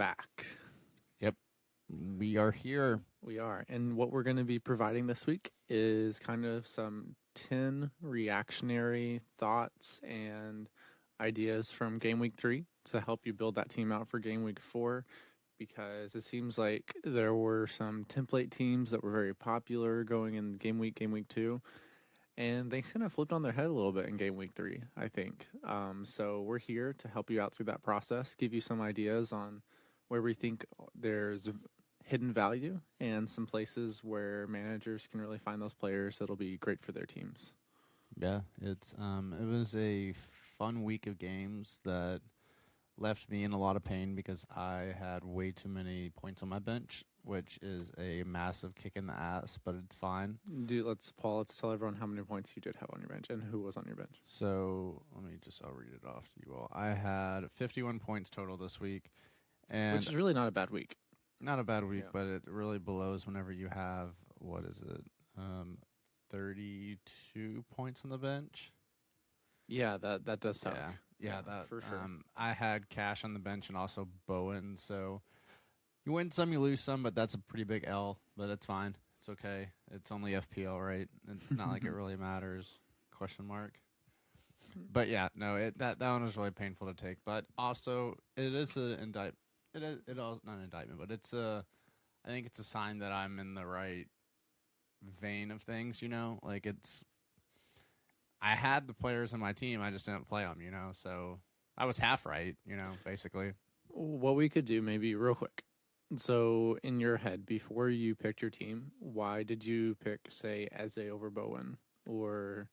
back. Yep, we are here. We are. And what we're going to be providing this week is kind of some 10 reactionary thoughts and ideas from Gameweek 3 to help you build that team out for Gameweek 4, because it seems like there were some template teams that were very popular going in Gameweek 2, and they kind of flipped on their head a little bit in Gameweek 3, I think. So we're here to help you out through that process, give you some ideas on where we think there's hidden value and some places where managers can really find those players that'll be great for their teams. Yeah, it was a fun week of games that left me in a lot of pain because I had way too many points on my bench, which is a massive kick in the ass, but it's fine. Dude, let's tell everyone how many points you did have on your bench and who was on your bench. So I'll read it off to you all. I had 51 points total this week, and Which is really not a bad week. not a bad week, Yeah. but it really blows whenever you have 32 points on the bench. Yeah, that does suck. Yeah, that for sure. I had Cash on the bench and also Bowen, so you win some, you lose some, but that's a pretty big L. But it's fine. It's okay. It's only FPL, right? It's not like it really matters. ? But yeah, no, that one was really painful to take. But also, it is an indictment. It all not an indictment, but I think it's a sign that I'm in the right vein of things. Like I had the players in my team, I just didn't play them. So I was half right. Basically. What we could do maybe real quick. So in your head, before you picked your team, why did you pick, say, Eze over Bowen? Or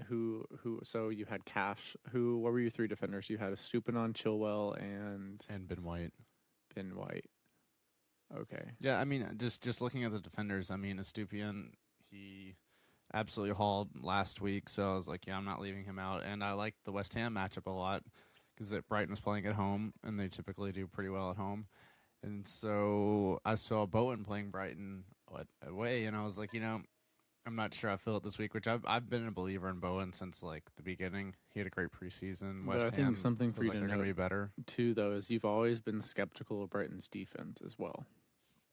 who so you had Cash. What were your three defenders? You had a Stupinon, Chilwell, and Ben White. Ben White. Okay. Yeah, I mean, just looking at the defenders, I mean, Estupiñán, he absolutely hauled last week, so I was like, yeah, I'm not leaving him out. And I liked the West Ham matchup a lot because Brighton was playing at home, and they typically do pretty well at home. And so I saw Bowen playing Brighton away, and I was like, I'm not sure I feel it this week, which I've been a believer in Bowen since like the beginning. He had a great preseason. But I think something for you to know be better too, though, is you've always been skeptical of Brighton's defense as well.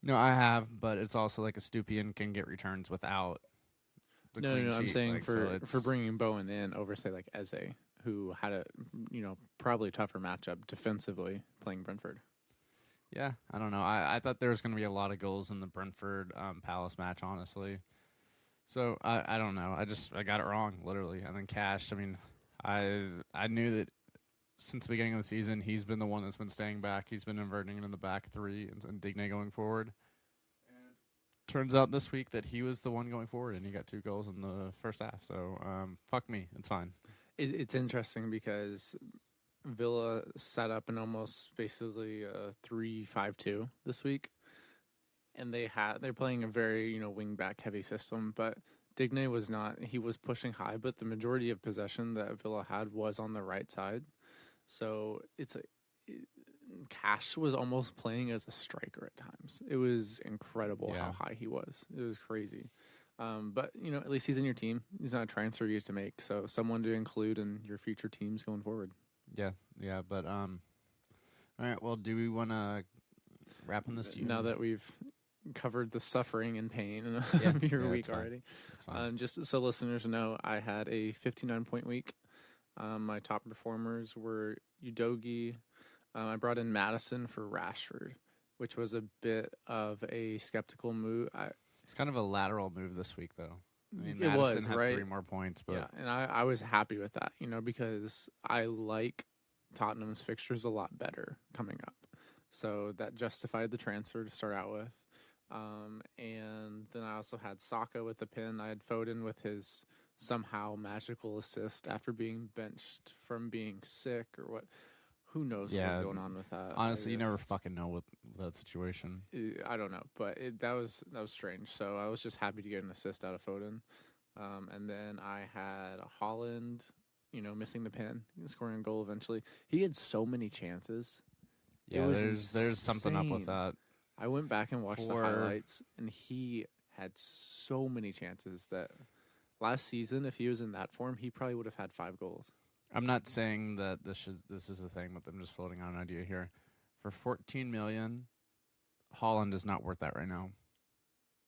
No, I have, but it's also like Estupiñán can get returns without the clean sheet. I'm saying for bringing Bowen in over, say, like Eze, who had a probably tougher matchup defensively playing Brentford. Yeah, I don't know. I thought there was going to be a lot of goals in the Brentford Palace match, honestly. So I don't know. I got it wrong, literally. And then Cash, I mean, I knew that since the beginning of the season, he's been the one that's been staying back. He's been inverting it in the back three and Digne going forward. And turns out this week that he was the one going forward, and he got 2 goals in the first half. So fuck me, it's fine. It's interesting because Villa set up an almost basically a 3-5-2 this week, and they're playing a very wing back heavy system. But Digne was not. He was pushing high, but the majority of possession that Villa had was on the right side. So Cash was almost playing as a striker at times. It was incredible how high he was. It was crazy. But at least he's in your team. He's not a transfer you to make, so someone to include in your future teams going forward. Yeah. But all right. Well, do we want to wrap on this? Now that we've covered the suffering and pain of your week already, that's fine. just so listeners know, I had a 59-point week. My top performers were Udogie. I brought in Madison for Rashford, which was a bit of a skeptical move. It's kind of a lateral move this week, though. I mean, it Madison was, had right? 3 more points, but yeah, and I was happy with that, because I like Tottenham's fixtures a lot better coming up. So that justified the transfer to start out with. And then I also had Saka with the pin. I had Foden with his somehow magical assist after being benched from being sick or what. Who knows what was going on with that? Honestly, you never fucking know with that situation. I don't know, but that was strange. So I was just happy to get an assist out of Foden. And then I had Holland, missing the pin, scoring a goal eventually. He had so many chances. Yeah, there's something up with that. I went back and watched the highlights, and he had so many chances that last season, if he was in that form, he probably would have had 5 goals. I'm not saying that this is a thing, but I'm just floating on an idea here. For 14 million, Holland is not worth that right now.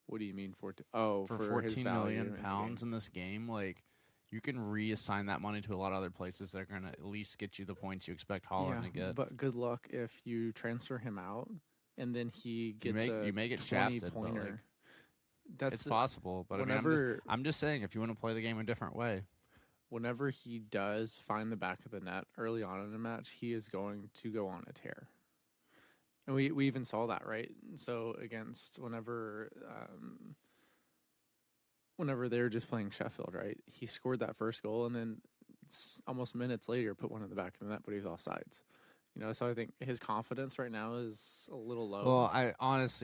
What do you mean for his 14 value million pounds in this game, like you can reassign that money to a lot of other places that are going to at least get you the points you expect Holland to get. But good luck if you transfer him out and then he gets you may get 20 shafted, pointer. It's possible. But whenever, I'm just saying, if you want to play the game a different way, whenever he does find the back of the net early on in a match, he is going to go on a tear. And we even saw that, right? So against whenever they were just playing Sheffield, right? He scored that first goal, and then almost minutes later put one in the back of the net, but he was offsides. So I think his confidence right now is a little low. Well, I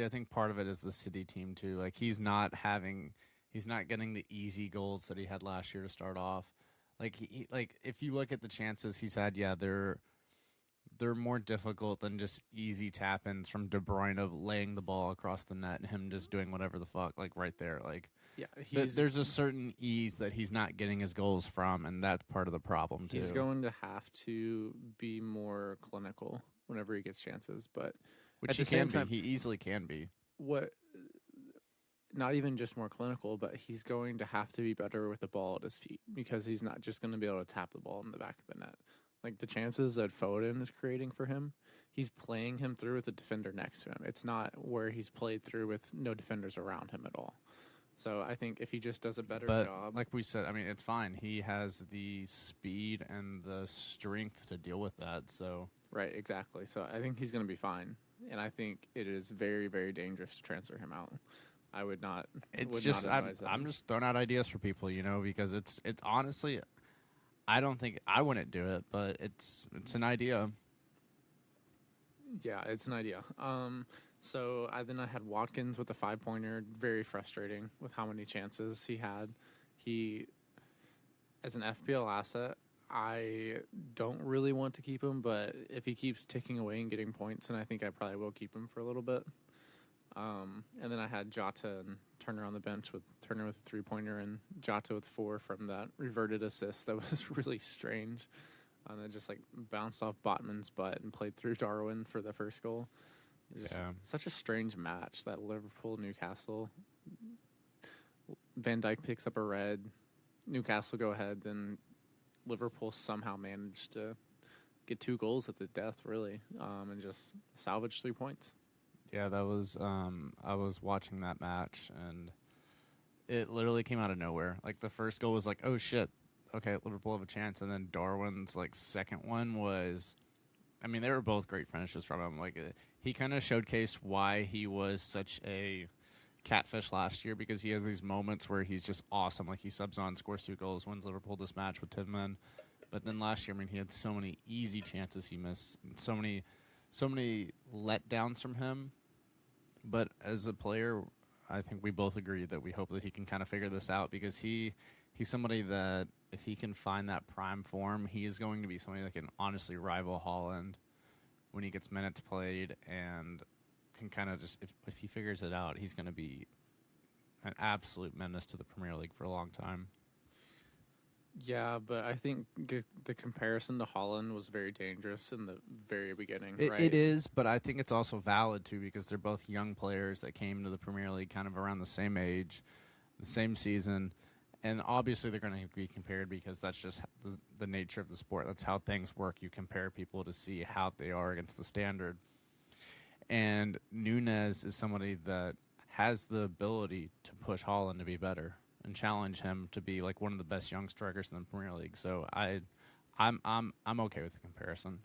think part of it is the City team too. Like he's not getting the easy goals that he had last year to start off. Like if you look at the chances he's had, they're more difficult than just easy tap-ins from De Bruyne laying the ball across the net and him just doing whatever the fuck, like right there. Like, there's a certain ease that he's not getting his goals from, and that's part of the problem too. He's going to have to be more clinical whenever he gets chances, but which he can be. He easily can be. Not even just more clinical, but he's going to have to be better with the ball at his feet because he's not just going to be able to tap the ball in the back of the net. Like the chances that Foden is creating for him, he's playing him through with a defender next to him. It's not where he's played through with no defenders around him at all. So I think if he just does a better job. Like we said, I mean, it's fine. He has the speed and the strength to deal with that. So right, exactly. So I think he's going to be fine. And I think it is very, very dangerous to transfer him out. I would not. It's just I'm just throwing out ideas for people, because it's honestly, I don't think I wouldn't do it, but it's an idea. Yeah, it's an idea. So I had Watkins with the 5-pointer. Very frustrating with how many chances he had. He, as an FPL asset, I don't really want to keep him, but if he keeps ticking away and getting points, then I think I probably will keep him for a little bit. And then I had Jota and Turner on the bench with Turner with a 3-pointer and Jota with 4 from that reverted assist. That was really strange. And then just bounced off Botman's butt and played through Darwin for the first goal. Such a strange match, that Liverpool-Newcastle. Van Dijk picks up a red. Newcastle go ahead. Then Liverpool somehow managed to get 2 goals at the death, really, and just salvage 3 points. Yeah, that was I was watching that match, and it literally came out of nowhere. Like, the first goal was like, oh, shit, okay, Liverpool have a chance. And then Darwin's, second one was, I mean, they were both great finishes from him. He kind of showcased why he was such a catfish last year, because he has these moments where he's just awesome. Like, he subs on, scores 2 goals, wins Liverpool this match with 10 men. But then last year, I mean, he had so many easy chances he missed, and so many letdowns from him. But as a player, I think we both agree that we hope that he can kind of figure this out, because he's somebody that if he can find that prime form, he is going to be somebody that can honestly rival Holland when he gets minutes played, and can kind of just, if he figures it out, he's going to be an absolute menace to the Premier League for a long time. Yeah, but I think the comparison to Holland was very dangerous in the very beginning. Right? It is, but I think it's also valid too, because they're both young players that came to the Premier League kind of around the same age, the same season, and obviously they're going to be compared because that's just the nature of the sport. That's how things work. You compare people to see how they are against the standard. And Núñez is somebody that has the ability to push Holland to be better and challenge him to be one of the best young strikers in the Premier League. So I'm okay with the comparison.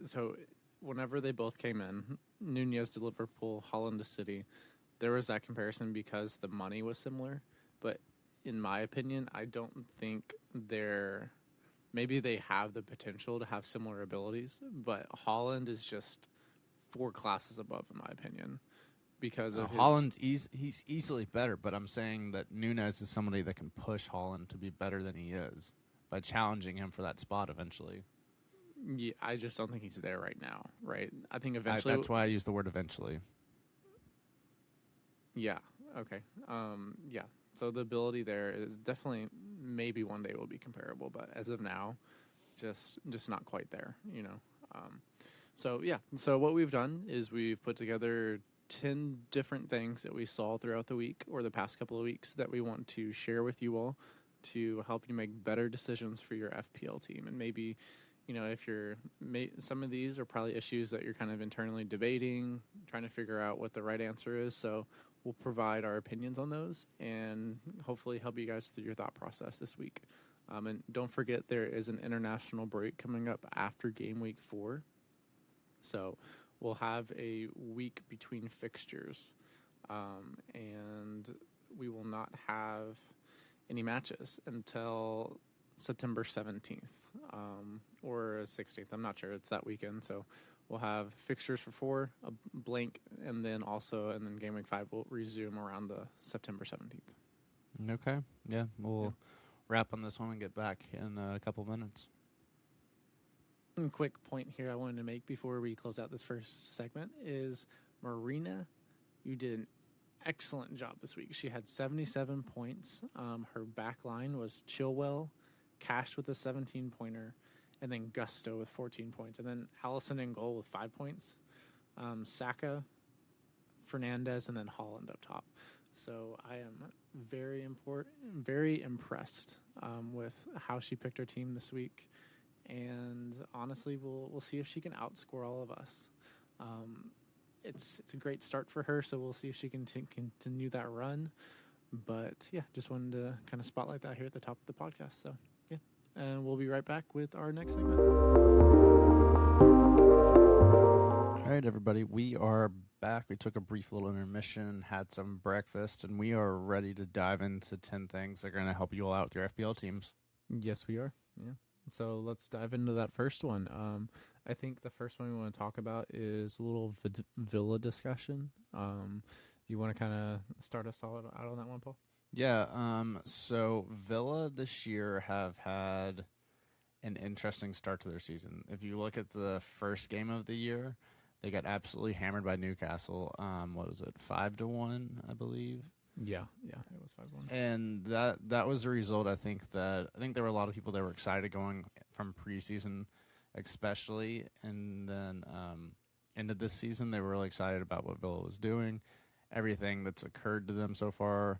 So whenever they both came in, Núñez to Liverpool, Holland to City, there was that comparison because the money was similar. But in my opinion, I don't think maybe they have the potential to have similar abilities, but Holland is just 4 classes above, in my opinion. Because of Holland's he's easily better, but I'm saying that Núñez is somebody that can push Holland to be better than he is by challenging him for that spot eventually. Yeah, I just don't think he's there right now, right? I think eventually... that's why I use the word eventually. Yeah, okay. Yeah, so the ability there is definitely, maybe one day will be comparable, but as of now, just not quite there, So what we've done is we've put together 10 different things that we saw throughout the week or the past couple of weeks that we want to share with you all to help you make better decisions for your FPL team. And maybe, if some of these are probably issues that you're kind of internally debating, trying to figure out what the right answer is. So we'll provide our opinions on those and hopefully help you guys through your thought process this week. And don't forget, there is an international break coming up after game week 4. So we'll have a week between fixtures, and we will not have any matches until September 17th or 16th. I'm not sure. It's that weekend. So we'll have fixtures for 4, a blank, and then game week 5 will resume around the September 17th. Okay. Yeah, we'll wrap on this one and get back in a couple minutes. One quick point here I wanted to make before we close out this first segment is Marina, you did an excellent job this week. She had 77 points. Her back line was Chilwell, Cash with a 17-pointer, and then Gusto with 14 points. And then Allison in goal with 5 points. Saka, Fernandez, and then Holland up top. So I am very impressed with how she picked her team this week. And honestly, we'll see if she can outscore all of us. It's a great start for her, so we'll see if she can continue that run. But yeah, just wanted to kind of spotlight that here at the top of the podcast. So yeah, and we'll be right back with our next segment. All right, everybody, we are back. We took a brief little intermission, had some breakfast, and we are ready to dive into 10 things that are going to help you all out with your FPL teams. Yes, we are. Yeah. So let's dive into that first one. I think the first one we want to talk about is a little Villa discussion. You want to kind of start us all out on that one, Paul? Yeah. So Villa this year have had an interesting start to their season. If you look at the first game of the year, they got absolutely hammered by Newcastle. What was it, 5-1, I believe? Yeah, it was 5-1. And that was the result. I think there were a lot of people that were excited going from preseason, especially, and then into this season, they were really excited about what Villa was doing, everything that's occurred to them so far,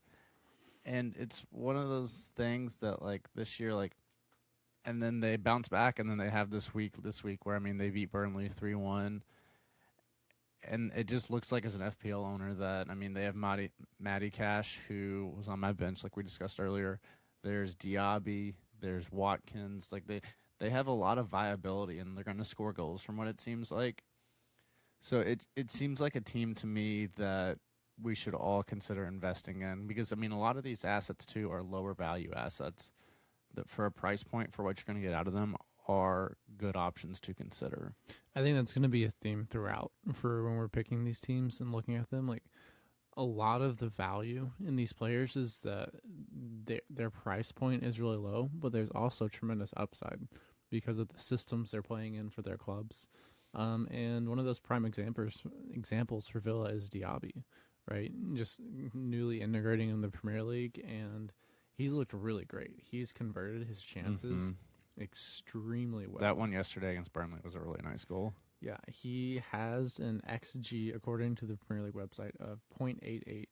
and it's one of those things that this year, and then they bounce back, and then they have this week where they beat Burnley 3-1. And it just looks like as an FPL owner that, they have Matty Cash, who was on my bench, like we discussed earlier. There's Diaby, there's Watkins. They have a lot of viability, and they're going to score goals from what it seems like. So it seems like a team to me that we should all consider investing in. Because, a lot of these assets, too, are lower value assets that for a price point for what you're going to get out of them are good options to consider. I think that's going to be a theme throughout for when we're picking these teams and looking at them. A lot of the value in these players is that their price point is really low, but there's also tremendous upside because of the systems they're playing in for their clubs. And one of those prime examples for Villa is Diaby, right? Just newly integrating in the Premier League, and he's looked really great. He's converted his chances extremely well. That one yesterday against Burnley was a really nice goal. Yeah, he has an XG, according to the Premier League website, of 0.88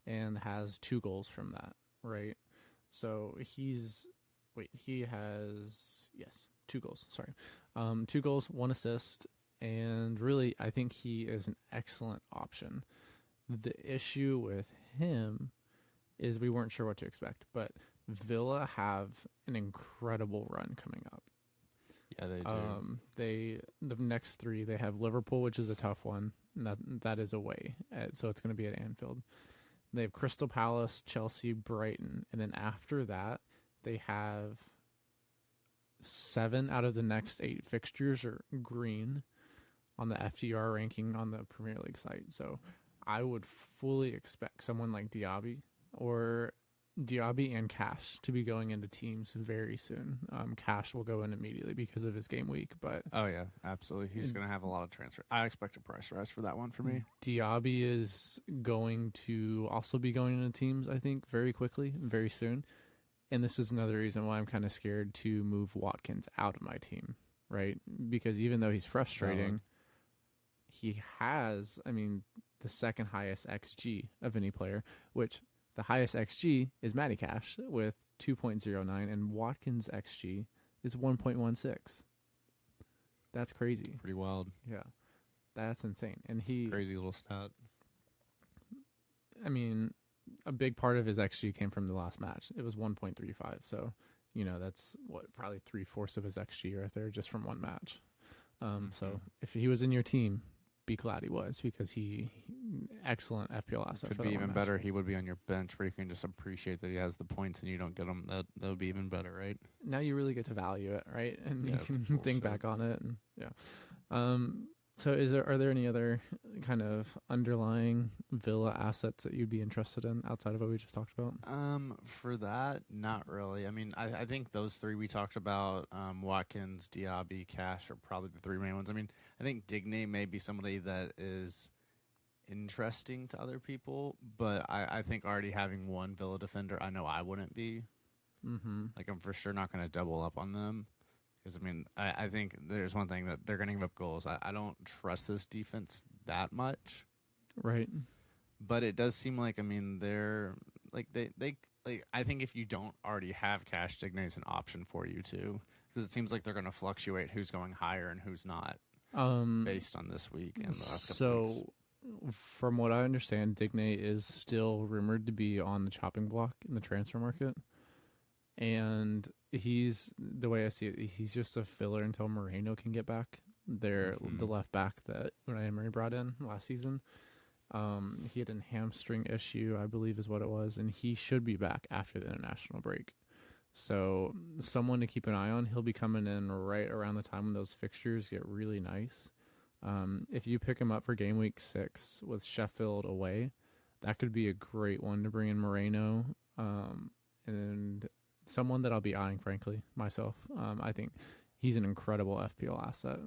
and has 2 goals from that, right? So he has 2 goals, sorry. 2 goals, 1 assist, and really I think he is an excellent option. The issue with him is we weren't sure what to expect, but Villa have an incredible run coming up. Yeah, they do. The next 3, they have Liverpool, which is a tough one. And that is away, so it's going to be at Anfield. They have Crystal Palace, Chelsea, Brighton, and then after that, they have 7 out of the next 8 fixtures are green on the FDR ranking on the Premier League site. So I would fully expect someone like Diaby and Cash to be going into teams very soon. Cash will go in immediately because of his game week, but oh yeah, absolutely, he's going to have a lot of transfer. I expect a price rise for that one for me. Diaby is going to also be going into teams, I think, very quickly, very soon. And this is another reason why I'm kind of scared to move Watkins out of my team, right? Because even though he's frustrating, he has, the second highest XG of any player, which the highest XG is Matty Cash with 2.09, and Watkins' XG is 1.16. That's crazy. Pretty wild. Yeah, that's insane. And Crazy little stat. A big part of his XG came from the last match. It was 1.35. So, that's probably 3/4 of his XG right there just from one match. So if he was in your team, be glad he was, because he excellent FPL asset. Could for be that even one better. match. He would be on your bench where you can just appreciate that he has the points and you don't get them. That would be even better, right? Now you really get to value it, right? And you can think back on it. And so are there any other kind of underlying Villa assets that you'd be interested in outside of what we just talked about? For that, not really. I think those three we talked about, Watkins, Diaby, Cash, are probably the three main ones. I think Digne may be somebody that is interesting to other people, but I think already having one Villa defender, I know I wouldn't be. Mm-hmm. Like, I'm for sure not going to double up on them. Because, I think there's one thing that they're going to give up goals. I don't trust this defense that much. Right. But it does seem like, they're, like, I think if you don't already have Cash, Digne is an option for you, too. Because it seems like they're going to fluctuate who's going higher and who's not based on this week and the last couple weeks. From what I understand, Digne is still rumored to be on the chopping block in the transfer market. And the way I see it, he's just a filler until Moreno can get back. The left back that Unai Emery brought in last season. He had a hamstring issue, I believe is what it was, and he should be back after the international break. So someone to keep an eye on. He'll be coming in right around the time when those fixtures get really nice. If you pick him up for game week 6 with Sheffield away, that could be a great one to bring in Moreno. And someone that I'll be eyeing, frankly, myself. I think he's an incredible FPL asset.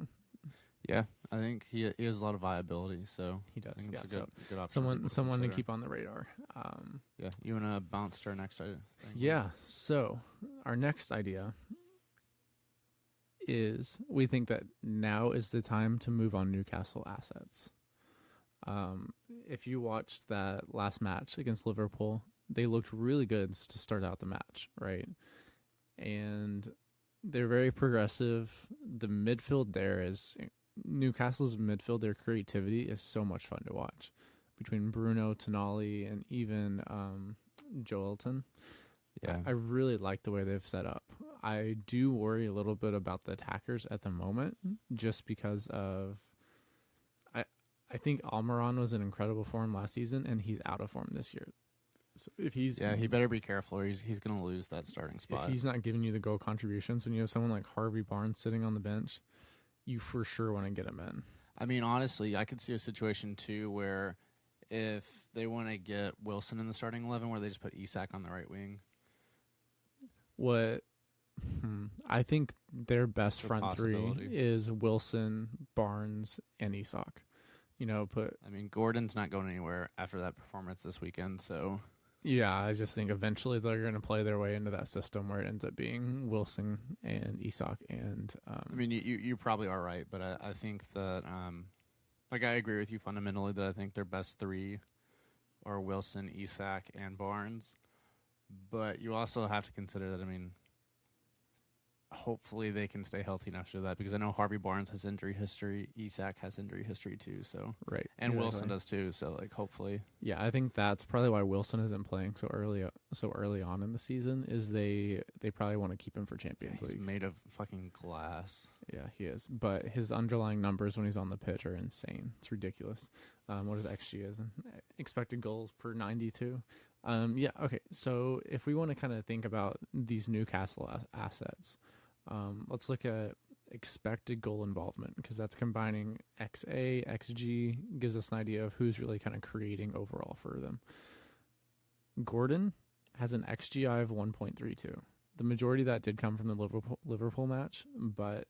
Yeah, I think he has a lot of viability, so he does. I think it's a good option. Someone to keep on the radar. Yeah, you want to bounce to our next idea? Yeah, so our next idea is we think that now is the time to move on Newcastle assets. If you watched that last match against Liverpool, they looked really good to start out the match, right? And they're very progressive. The midfield there is Newcastle's midfield. Their creativity is so much fun to watch between Bruno, Tonali, and even Joelton. Yeah, I really like the way they've set up. I do worry a little bit about the attackers at the moment, just because of I think Almiron was in incredible form last season, and he's out of form this year. So if he better be careful, or he's going to lose that starting spot. If he's not giving you the goal contributions, when you have someone like Harvey Barnes sitting on the bench, you for sure want to get him in. Honestly, I could see a situation too where if they want to get Wilson in the starting 11, where they just put Isak on the right wing. I think their best front three is Wilson, Barnes, and Isak. Gordon's not going anywhere after that performance this weekend, so. Yeah, I just think eventually they're going to play their way into that system where it ends up being Wilson and Isak and. You probably are right, but I think that I agree with you fundamentally that I think their best three are Wilson, Isak, and Barnes, but you also have to consider that hopefully they can stay healthy enough to do that, because I know Harvey Barnes has injury history, Isak has injury history too, so right, and exactly. Wilson does too, so hopefully. Yeah, I think that's probably why Wilson isn't playing so early on in the season, is they probably want to keep him for Champions League. He's made of fucking glass. Yeah, he is, but his underlying numbers when he's on the pitch are insane. It's ridiculous. What his XG is, expected goals per 92. Yeah, okay. So if we want to kind of think about these Newcastle assets, let's look at expected goal involvement, because that's combining XA, XG, gives us an idea of who's really kind of creating overall for them. Gordon has an XGI of 1.32. The majority of that did come from the Liverpool match, but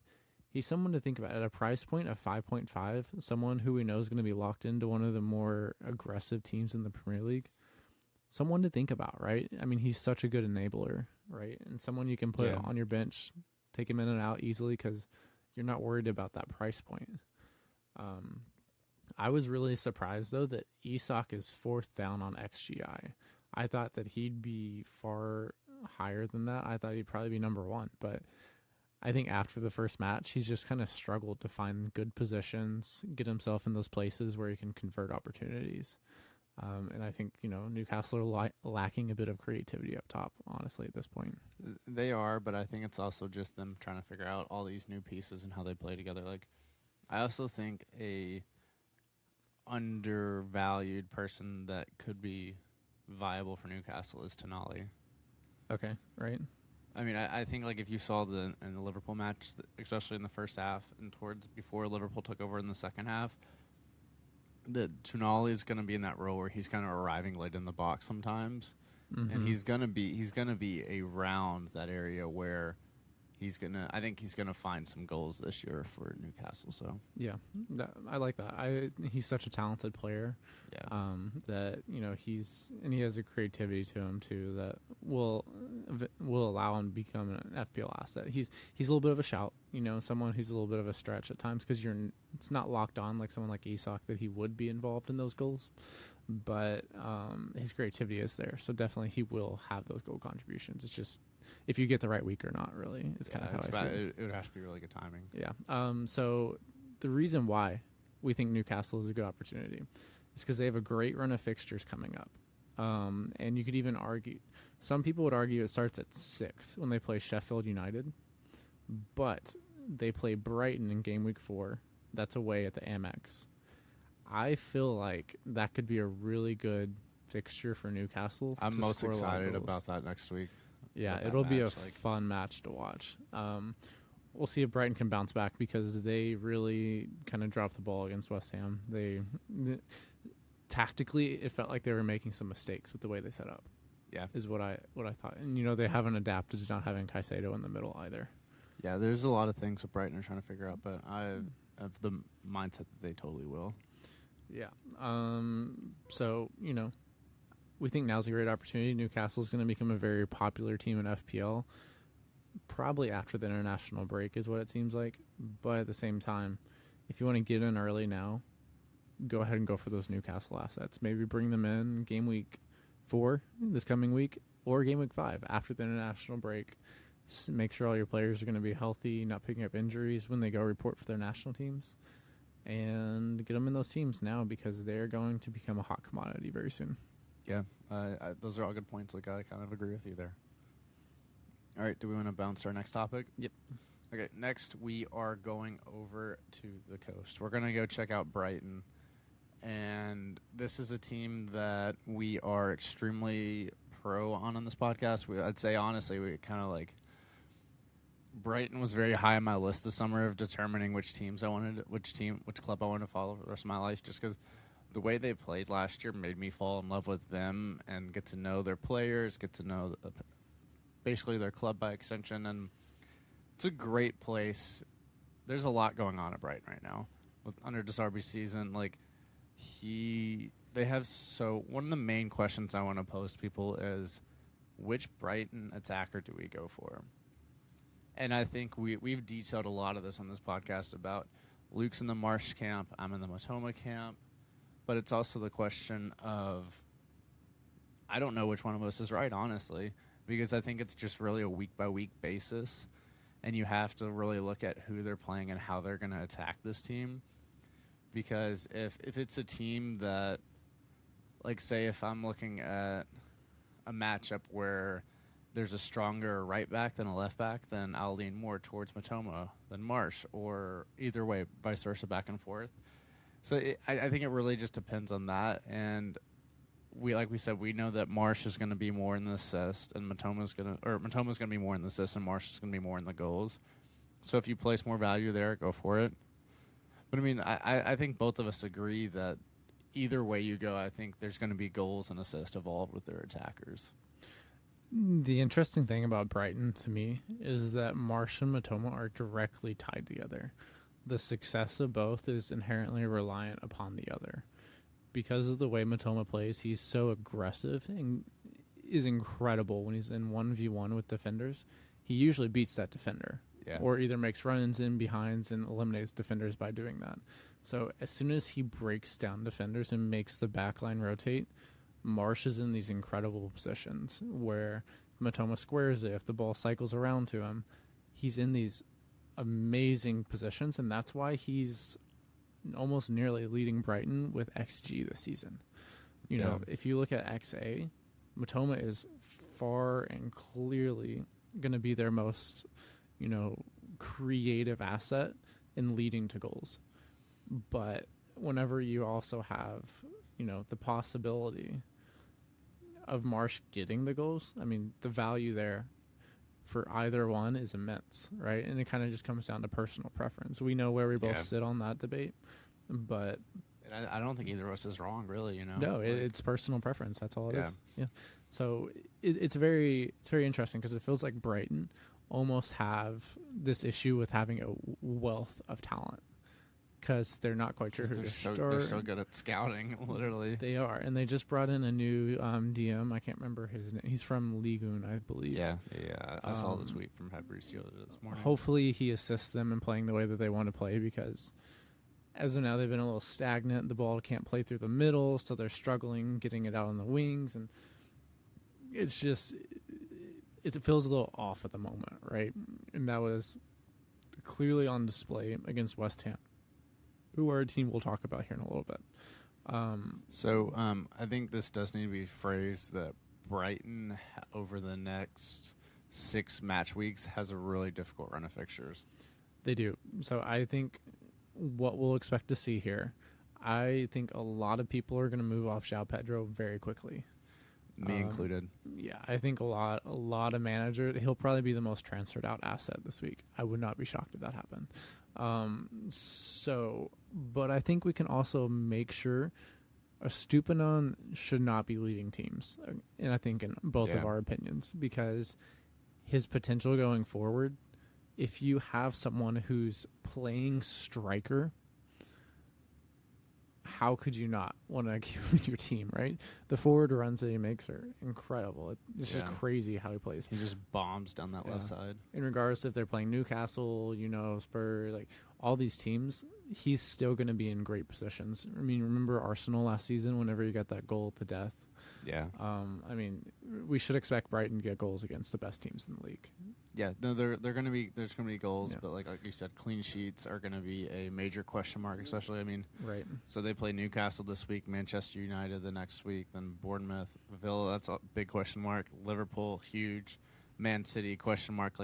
he's someone to think about at a price point of 5.5, someone who we know is going to be locked into one of the more aggressive teams in the Premier League. Someone to think about, right? He's such a good enabler, right? And someone you can put on your bench, take him in and out easily, because you're not worried about that price point. I was really surprised though that Isak is fourth down on XGI. I thought that he'd be far higher than that. I thought he'd probably be number one, but I think after the first match, he's just kind of struggled to find good positions, get himself in those places where he can convert opportunities. And I think, Newcastle are lacking a bit of creativity up top, honestly, at this point. They are, but I think it's also just them trying to figure out all these new pieces and how they play together. Like, I also think a undervalued person that could be viable for Newcastle is Tonali. Okay, right. I mean, I think like if you saw in the Liverpool match, especially in the first half and towards before Liverpool took over in the second half, that Tonali is going to be in that role where he's kind of arriving late in the box sometimes, and he's going to be around that area where I think he's gonna find some goals this year for Newcastle. So yeah, I like that. He's such a talented player. Yeah. That he has a creativity to him too that will allow him to become an FPL asset. He's a little bit of a shout, someone who's a little bit of a stretch at times because it's not locked on like someone like Isak that he would be involved in those goals. But his creativity is there, so definitely he will have those goal contributions. It's just if you get the right week or not, really. It's kind of how I see it. It would have to be really good timing. Yeah. So the reason why we think Newcastle is a good opportunity is because they have a great run of fixtures coming up. And you could even argue, some people would argue it starts at 6 when they play Sheffield United, but they play Brighton in game week 4. That's away at the Amex. I feel like that could be a really good fixture for Newcastle. I'm most excited about that next week. Yeah, it'll be a fun match to watch. We'll see if Brighton can bounce back because they really kind of dropped the ball against West Ham. Tactically, it felt like they were making some mistakes with the way they set up. Yeah, is what I thought. And they haven't adapted to not having Caicedo in the middle either. Yeah, there's a lot of things that Brighton are trying to figure out, but I have the mindset that they totally will. Yeah. So, we think now's a great opportunity. Newcastle's going to become a very popular team in FPL, probably after the international break is what it seems like. But at the same time, if you want to get in early now, go ahead and go for those Newcastle assets. Maybe bring them in game week 4 this coming week or game week 5 after the international break. Make sure all your players are going to be healthy, not picking up injuries when they go report for their national teams. And get them in those teams now because they're going to become a hot commodity very soon. Yeah, those are all good points. Like I kind of agree with you there. All right, do we want to bounce to our next topic? Yep. Okay, next we are going over to the coast. We're going to go check out Brighton. And this is a team that we are extremely pro on this podcast. I'd say, honestly, we kind of like... Brighton was very high on my list this summer of determining which club I wanted to follow for the rest of my life, just because the way they played last year made me fall in love with them and get to know their players, get to know basically their club by extension, and it's a great place. There's a lot going on at Brighton right now under De Zerbi's season. Like one of the main questions I want to pose to people is, which Brighton attacker do we go for? And I think we've detailed a lot of this on this podcast about Luke's in the Marsh camp, I'm in the Matoma camp. But it's also the question of, I don't know which one of us is right, honestly, because I think it's just really a week-by-week basis. And you have to really look at who they're playing and how they're going to attack this team. Because if it's a team that, like, say if I'm looking at a matchup where there's a stronger right back than a left back, then I'll lean more towards Matoma than Marsh, or either way, vice versa, back and forth. So I think it really just depends on that. And like we said, we know that Marsh is going to be more in the assist, and Matoma's going to be more in the assist, and Marsh is going to be more in the goals. So if you place more value there, go for it. But I mean, I think both of us agree that either way you go, I think there's going to be goals and assists involved with their attackers. The interesting thing about Brighton to me is that Marsh and Matoma are directly tied together. The success of both is inherently reliant upon the other. Because of the way Matoma plays, he's so aggressive and is incredible when he's in 1v1 with defenders. He usually beats that defender. Yeah. or either makes run-ins in behinds and eliminates defenders by doing that. So as soon as he breaks down defenders and makes the back line rotate, Marsh is in these incredible positions where Matoma squares it. If the ball cycles around to him, he's in these amazing positions, and that's why he's almost nearly leading Brighton with XG this season. You know, if you look at XA, Matoma is far and clearly going to be their most, creative asset in leading to goals. But whenever you also have, the possibility of Marsh getting the goals, I mean, the value there for either one is immense, right? And it kind of just comes down to personal preference. We know where we both sit on that debate, but I don't think either of us is wrong, really. No, it's personal preference. That's all it is. Yeah. So it's very interesting because it feels like Brighton almost have this issue with having a wealth of talent because they're not quite sure who to start. They're so good at scouting, literally. They are, and they just brought in a new DM. I can't remember his name. He's from Ligue 1, I believe. Yeah. I saw the tweet from Fabricio this morning. Hopefully he assists them in playing the way that they want to play because as of now they've been a little stagnant. The ball can't play through the middle, so they're struggling getting it out on the wings, and it's just it feels a little off at the moment, right? And that was clearly on display against West Ham, who are a team we'll talk about here in a little bit. I think this does need to be phrased that Brighton, over the next 6 match weeks, has a really difficult run of fixtures. They do. So I think what we'll expect to see here, I think a lot of people are going to move off João Pedro very quickly. Me included. Yeah, I think a lot of managers, he'll probably be the most transferred out asset this week. I would not be shocked if that happened. But I think we can also make sure Estupiñán should not be leading teams, and I think in both of our opinions, because his potential going forward, if you have someone who's playing striker, how could you not want to keep him in your team, right? The forward runs that he makes are incredible. It's just crazy how he plays. He just bombs down that left side. In regards to if they're playing Newcastle, Spurs, like all these teams, he's still going to be in great positions. I mean, remember Arsenal last season whenever you got that goal to death? Yeah. We should expect Brighton to get goals against the best teams in the league. Yeah, no, there's going to be goals, but like you said, clean sheets are going to be a major question mark, especially. Right. So they play Newcastle this week, Manchester United the next week, then Bournemouth, Villa. That's a big question mark. Liverpool, huge. Man City, question mark.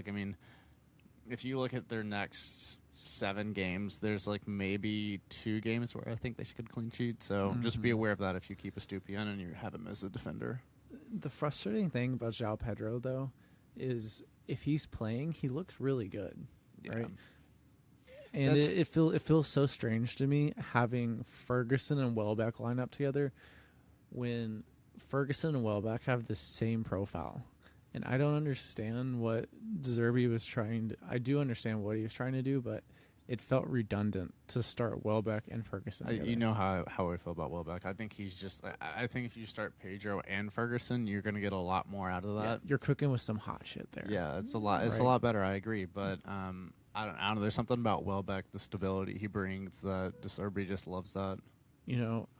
If you look at their next 7 games, there's maybe 2 games where I think they should get clean sheet. So just be aware of that if you keep Estupiñán and you have him as a defender. The frustrating thing about João Pedro, though, is if he's playing, he looks really good, right? And it feels so strange to me having Ferguson and Welbeck line up together when Ferguson and Welbeck have the same profile. And I don't understand what Zerbi was trying to... I do understand what he was trying to do, but it felt redundant to start Welbeck and Ferguson together. You know how I feel about Welbeck. I think he's just... I think if you start Pedro and Ferguson, you're going to get a lot more out of that. Yeah, you're cooking with some hot shit there. Yeah, it's a lot. It's a lot better. I agree, but I don't know. There's something about Welbeck, the stability he brings, that Zerbi just loves that.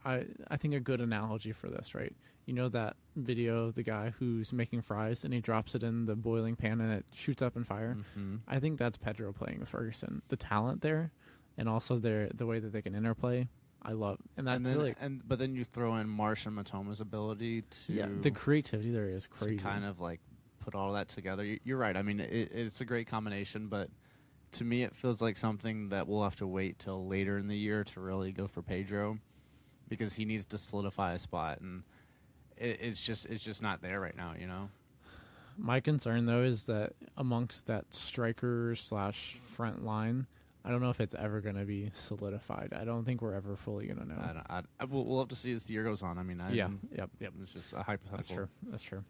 I think a good analogy for this, right? That video of the guy who's making fries and he drops it in the boiling pan and it shoots up in fire? Mm-hmm. I think that's Pedro playing with Ferguson. The talent there and also the way that they can interplay, I love. And but then you throw in Marsh and Matoma's ability to... Yeah, the creativity there is crazy. To kind of put all that together. You're right. It's a great combination, but to me it feels like something that we'll have to wait till later in the year to really go for Pedro, because he needs to solidify a spot, and it's just not there right now, My concern, though, is that amongst that striker / front line, I don't know if it's ever going to be solidified. I don't think we're ever fully going to know. We'll have to see as the year goes on. Yep. It's just a hypothetical. That's true.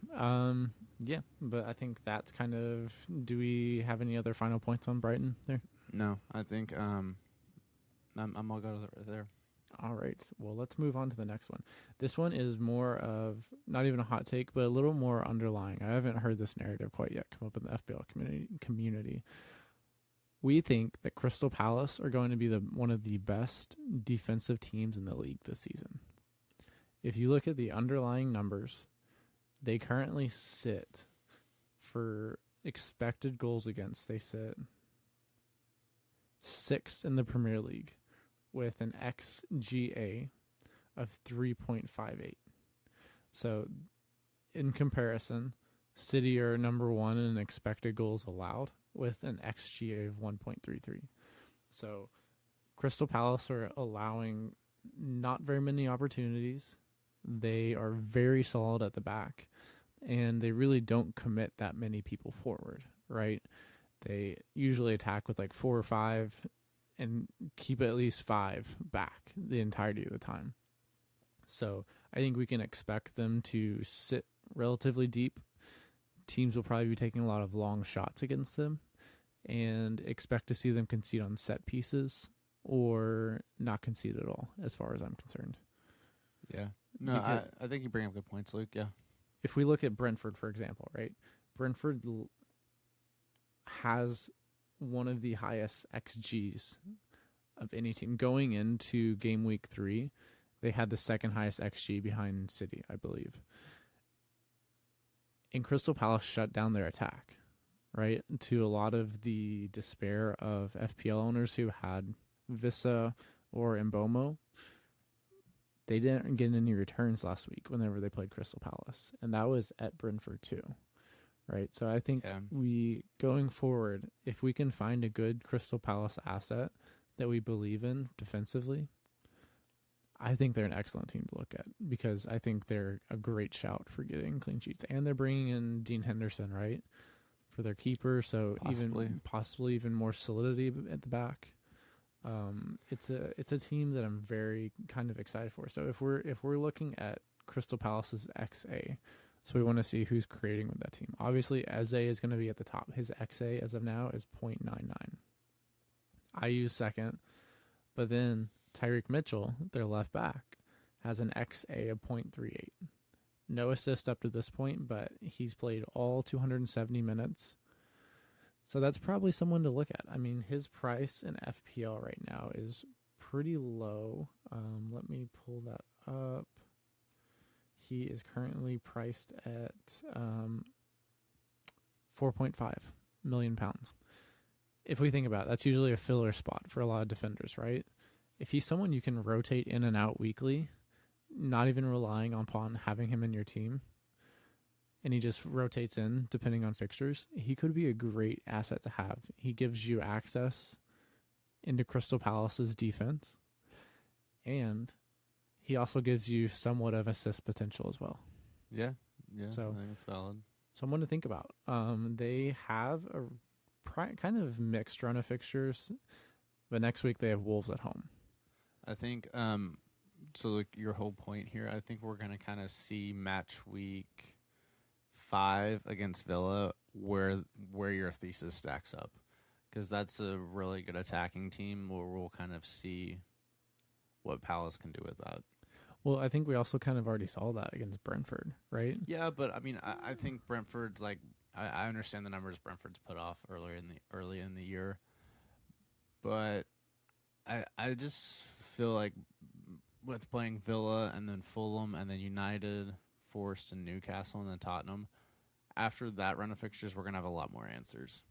But I think that's kind of... Do we have any other final points on Brighton there? No, I think I'm all good right there. All right. Well, let's move on to the next one. This one is more of not even a hot take, but a little more underlying. I haven't heard this narrative quite yet come up in the FPL community. We think that Crystal Palace are going to be one of the best defensive teams in the league this season. If you look at the underlying numbers, they currently sit for expected goals against. They sit 6th in the Premier League with an XGA of 3.58. So, in comparison, City are number 1 in expected goals allowed with an XGA of 1.33. So, Crystal Palace are allowing not very many opportunities. They are very solid at the back, and they really don't commit that many people forward, right? They usually attack with like 4 or 5 and keep at least 5 back the entirety of the time. So I think we can expect them to sit relatively deep. Teams will probably be taking a lot of long shots against them, and expect to see them concede on set pieces or not concede at all, as far as I'm concerned. Yeah. No, I think you bring up good points, Luke. Yeah. If we look at Brentford, for example, right? Brentford has one of the highest XGs of any team. Going into Gameweek 3, they had the second highest XG behind City, I believe. And Crystal Palace shut down their attack, right? To a lot of the despair of FPL owners who had Vissa or Mbomo, they didn't get any returns last week whenever they played Crystal Palace. And that was at Brentford too, right? So I think going forward, if we can find a good Crystal Palace asset that we believe in defensively, I think they're an excellent team to look at, because I think they're a great shout for getting clean sheets. And they're bringing in Dean Henderson, right, for their keeper, so possibly even more solidity at the back. It's a team that I'm very kind of excited for. So if we're looking at Crystal Palace's XA, so we want to see who's creating with that team. Obviously, Eze is going to be at the top. His XA as of now is 0.99. I use second, but then Tyreek Mitchell, their left back, has an XA of 0.38. No assist up to this point, but he's played all 270 minutes. So that's probably someone to look at. I mean, his price in FPL right now is pretty low. Let me pull that up. He is currently priced at £4.5 million. If we think about it, that's usually a filler spot for a lot of defenders, right? If he's someone you can rotate in and out weekly, not even relying upon having him in your team, and he just rotates in depending on fixtures, he could be a great asset to have. He gives you access into Crystal Palace's defense, and he also gives you somewhat of assist potential as well. Yeah, so, I think it's valid. Someone to think about. They have a kind of mixed run of fixtures, but next week they have Wolves at home. I think, so like your whole point here, I think we're going to kind of see match week 5 against Villa where your thesis stacks up, because that's a really good attacking team where we'll kind of see what Palace can do with that. Well, I think we also kind of already saw that against Brentford, right? Yeah, but I mean, I think Brentford's like, I understand the numbers Brentford's put off early in the year, but I just feel like with playing Villa and then Fulham and then United, Forest, and Newcastle and then Tottenham, after that run of fixtures, we're gonna have a lot more answers.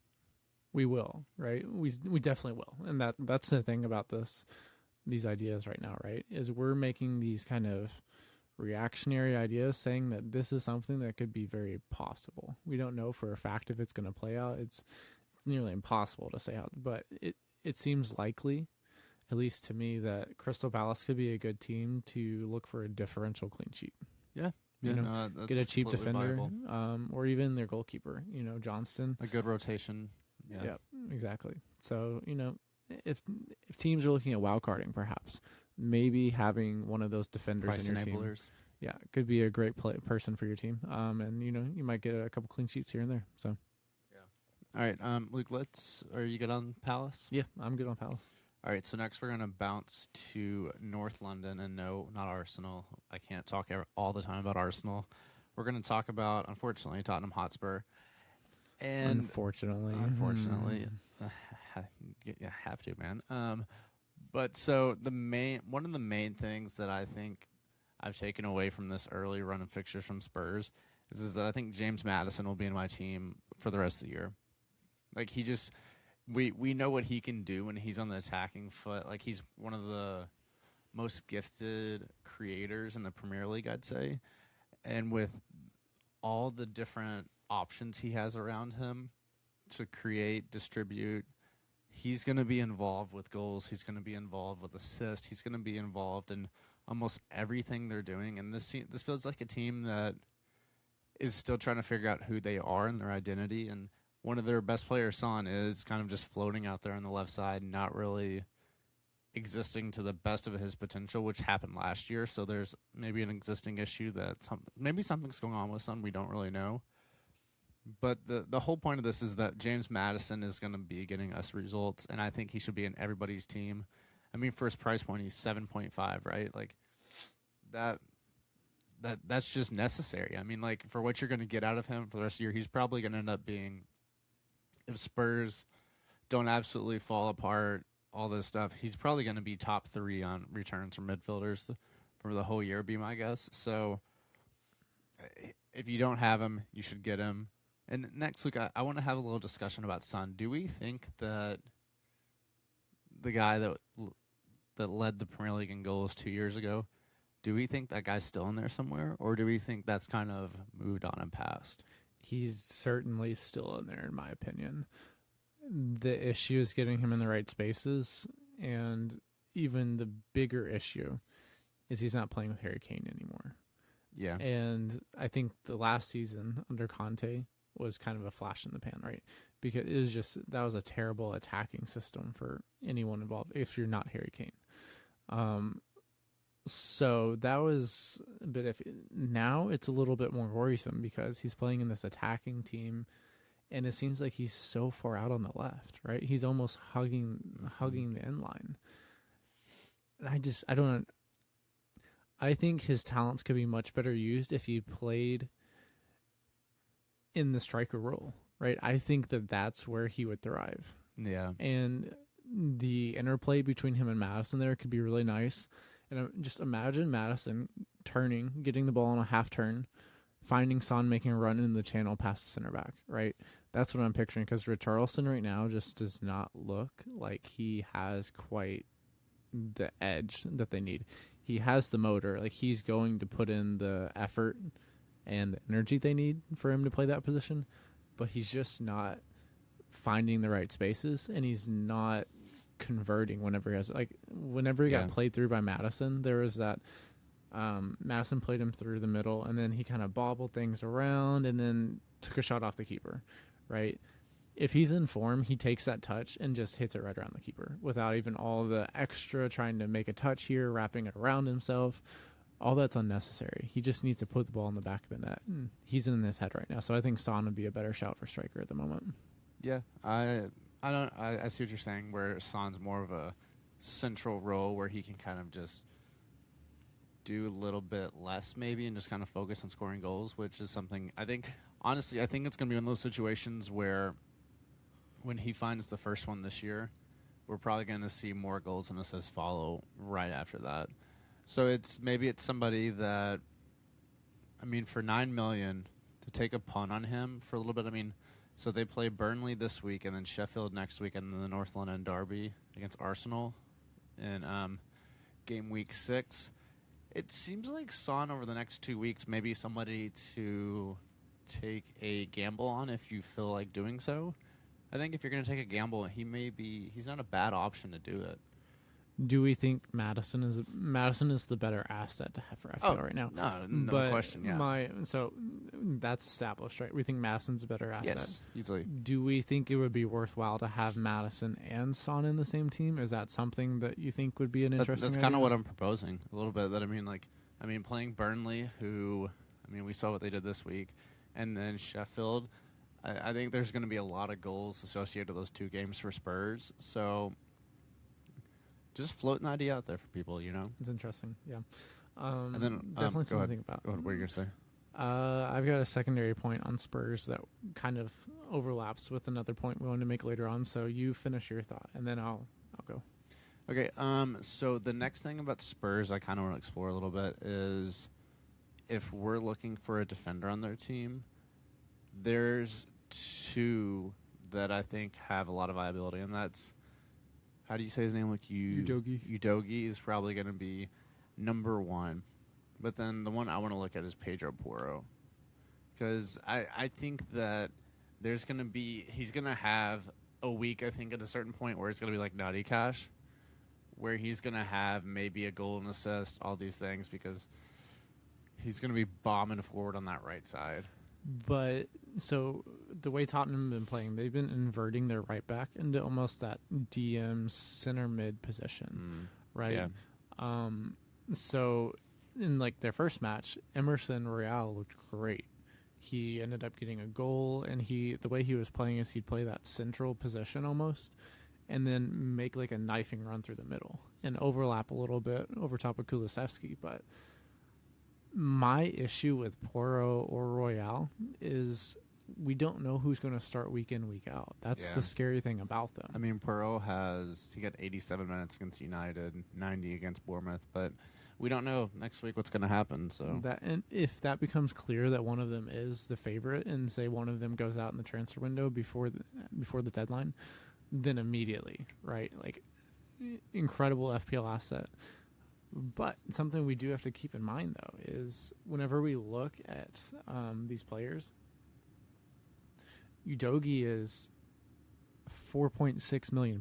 We will, right? We definitely will, and that's the thing about these ideas right now, right? Is we're making these kind of reactionary ideas, saying that this is something that could be very possible. We don't know for a fact if it's going to play out. It's nearly impossible to say how, but it seems likely, at least to me, that Crystal Palace could be a good team to look for a differential clean sheet. Yeah. Get a cheap defender, or even their goalkeeper, Johnston. A good rotation. Yeah, exactly. So, if teams are looking at wildcarding, perhaps maybe having one of those defenders Price in your enablers. team, could be a great person for your team. And you might get a couple clean sheets here and there. So, all right, Luke, are you good on Palace? Yeah, I'm good on Palace. All right, so next we're gonna bounce to North London, and no, not Arsenal. I can't talk all the time about Arsenal. We're gonna talk about, unfortunately, Tottenham Hotspur. And unfortunately, Yeah, have to, man. But so one of the main things that I think I've taken away from this early run of fixtures from Spurs is that I think James Madison will be in my team for the rest of the year. Like we know what he can do when he's on the attacking foot. Like he's one of the most gifted creators in the Premier League, I'd say. And with all the different options he has around him to create, distribute, he's going to be involved with goals. He's going to be involved with assists. He's going to be involved in almost everything they're doing. And this feels like a team that is still trying to figure out who they are and their identity. And one of their best players, Son, is kind of just floating out there on the left side, not really existing to the best of his potential, which happened last year. So there's maybe an existing issue that maybe something's going on with Son. We don't really know. But the whole point of this is that James Madison is going to be getting us results, and I think he should be in everybody's team. I mean, for his price point, he's 7.5, right? Like that's just necessary. I mean, like for what you're going to get out of him for the rest of the year, he's probably going to end up being, if Spurs don't absolutely fall apart, all this stuff, he's probably going to be top 3 on returns from midfielders for the whole year, be my guess. So if you don't have him, you should get him. And next week, I want to have a little discussion about Son. Do we think that the guy that led the Premier League in goals 2 years ago, do we think that guy's still in there somewhere, or do we think that's kind of moved on and passed? He's certainly still in there, in my opinion. The issue is getting him in the right spaces, and even the bigger issue is he's not playing with Harry Kane anymore. Yeah. And I think the last season under Conte was kind of a flash in the pan, right? Because it was that was a terrible attacking system for anyone involved if you're not Harry Kane. So that was a bit now it's a little bit more worrisome because he's playing in this attacking team, and it seems like he's so far out on the left, right? He's almost hugging the end line. And I don't. I think his talents could be much better used if he played in the striker role, right? I think that's where he would thrive. Yeah. And the interplay between him and Madison there could be really nice. And just imagine Madison turning, getting the ball on a half turn, finding Son making a run in the channel past the center back, right? That's what I'm picturing, because Richarlison right now just does not look like he has quite the edge that they need. He has the motor. Like, he's going to put in the effort and the energy they need for him to play that position, but he's just not finding the right spaces, and he's not converting whenever he got played through by Madison. There was that Madison played him through the middle, and then he kind of bobbled things around and then took a shot off the keeper, right? If he's in form, he takes that touch and just hits it right around the keeper without even all the extra trying to make a touch here, wrapping it around himself. All that's unnecessary. He just needs to put the ball in the back of the net. And he's in his head right now. So I think Son would be a better shout for striker at the moment. Yeah, I see what you're saying, where Son's more of a central role where he can kind of just do a little bit less maybe and just kind of focus on scoring goals, which is something I think it's going to be one of those situations where when he finds the first one this year, we're probably going to see more goals and assists follow right after that. So it's somebody that, I mean, for $9 million to take a punt on him for a little bit. I mean, so they play Burnley this week and then Sheffield next week and then the North London derby against Arsenal in game week 6. It seems like Son over the next 2 weeks may be somebody to take a gamble on if you feel like doing so. I think if you're going to take a gamble, he's not a bad option to do it. Do we think Madison is the better asset to have for FPL right now? No question. Yeah. So that's established, right? We think Madison's a better asset. Yes, easily. Do we think it would be worthwhile to have Madison and Son in the same team? Is that something that you think would be an interesting? That's kind of what I'm proposing a little bit. I mean, playing Burnley, we saw what they did this week, and then Sheffield. I think there's going to be a lot of goals associated with those 2 games for Spurs. So just float an idea out there for people, you know? It's interesting, yeah. And then definitely something to think about. What were you going to say? I've got a secondary point on Spurs that kind of overlaps with another point we want to make later on. So you finish your thought, and then I'll go. Okay. So the next thing about Spurs I kind of want to explore a little bit is if we're looking for a defender on their team, there's two that I think have a lot of viability, and that's, how do you say his name? Like Udogie. Udogie is probably going to be number one. But then the one I want to look at is Pedro Porro. Because I think that he's going to have a week, I think, at a certain point where it's going to be like Naughty Cash, where he's going to have maybe a goal and assist, all these things, because he's going to be bombing forward on that right side. But so the way Tottenham have been playing, they've been inverting their right back into almost that DM center mid position, right? Yeah. So in like their first match, Emerson Royale looked great. He ended up getting a goal, and the way he was playing is he'd play that central position almost, and then make like a knifing run through the middle and overlap a little bit over top of Kulusevski. But my got with Porro or Royale is we don't know who's going to start week in, week out. That's the scary thing about them. I mean, Porro he got 87 minutes against United, 90 against Bournemouth, but we don't know next week what's going to happen. So and if that becomes clear that one of them is the favorite, and say one of them goes out in the transfer window before the deadline, then immediately, right? Like, incredible FPL asset. But something we do have to keep in mind, though, is whenever we look at these players, Udogie is £4.6 million,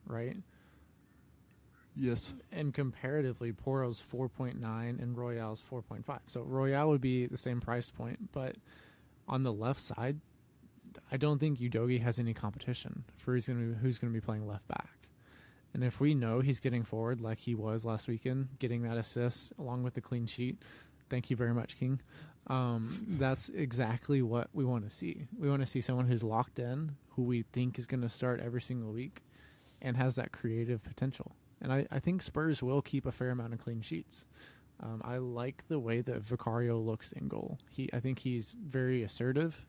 right? yes, And comparatively, Porro's 4.9 and Royale's 4.5. So Royale would be the same price point, but on the left side, I don't think Udogie has any competition for who's going to be playing left back. And if we know he's getting forward like he was last weekend, getting that assist along with the clean sheet, thank you very much, King. That's exactly what we want to see. We want to see someone who's locked in, who we think is going to start every single week, and has that creative potential. And I think Spurs will keep a fair amount of clean sheets. I like the way that Vicario looks in goal. I think he's very assertive.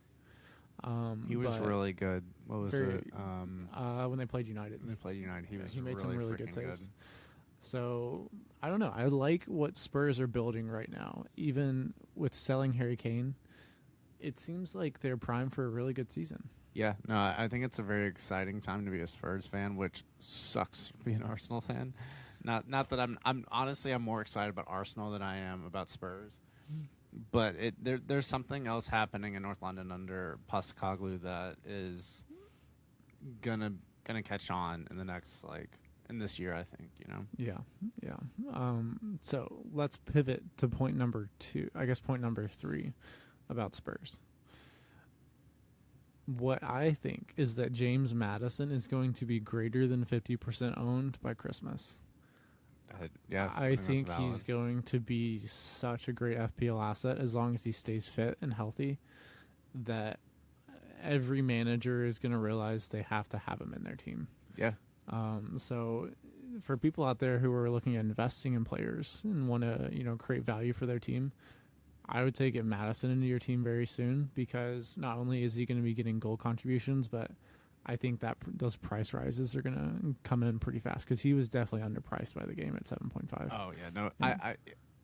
he was really good. What was it? When they played United. He made really some really good freaking saves. So I don't know. I like what Spurs are building right now. Even with selling Harry Kane, it seems like they're primed for a really good season. Yeah, no, I think it's a very exciting time to be a Spurs fan, which sucks to be an Arsenal fan. Not that I'm honestly I'm more excited about Arsenal than I am about Spurs. But there's something else happening in North London under Postecoglou that is gonna catch on in the next in this year, I think, Yeah. So let's pivot to point number 2. I guess point number 3 about Spurs. What I think is that James Maddison is going to be greater than 50% owned by Christmas. I think he's going to be such a great FPL asset as long as he stays fit and healthy, that every manager is going to realize they have to have him in their team. Yeah. So for people out there who are looking at investing in players and want to, create value for their team, I would say get Maddison into your team very soon, because not only is he going to be getting goal contributions, but I think that those price rises are going to come in pretty fast, because he was definitely underpriced by the game at 7.5. Oh yeah, no. Yeah. I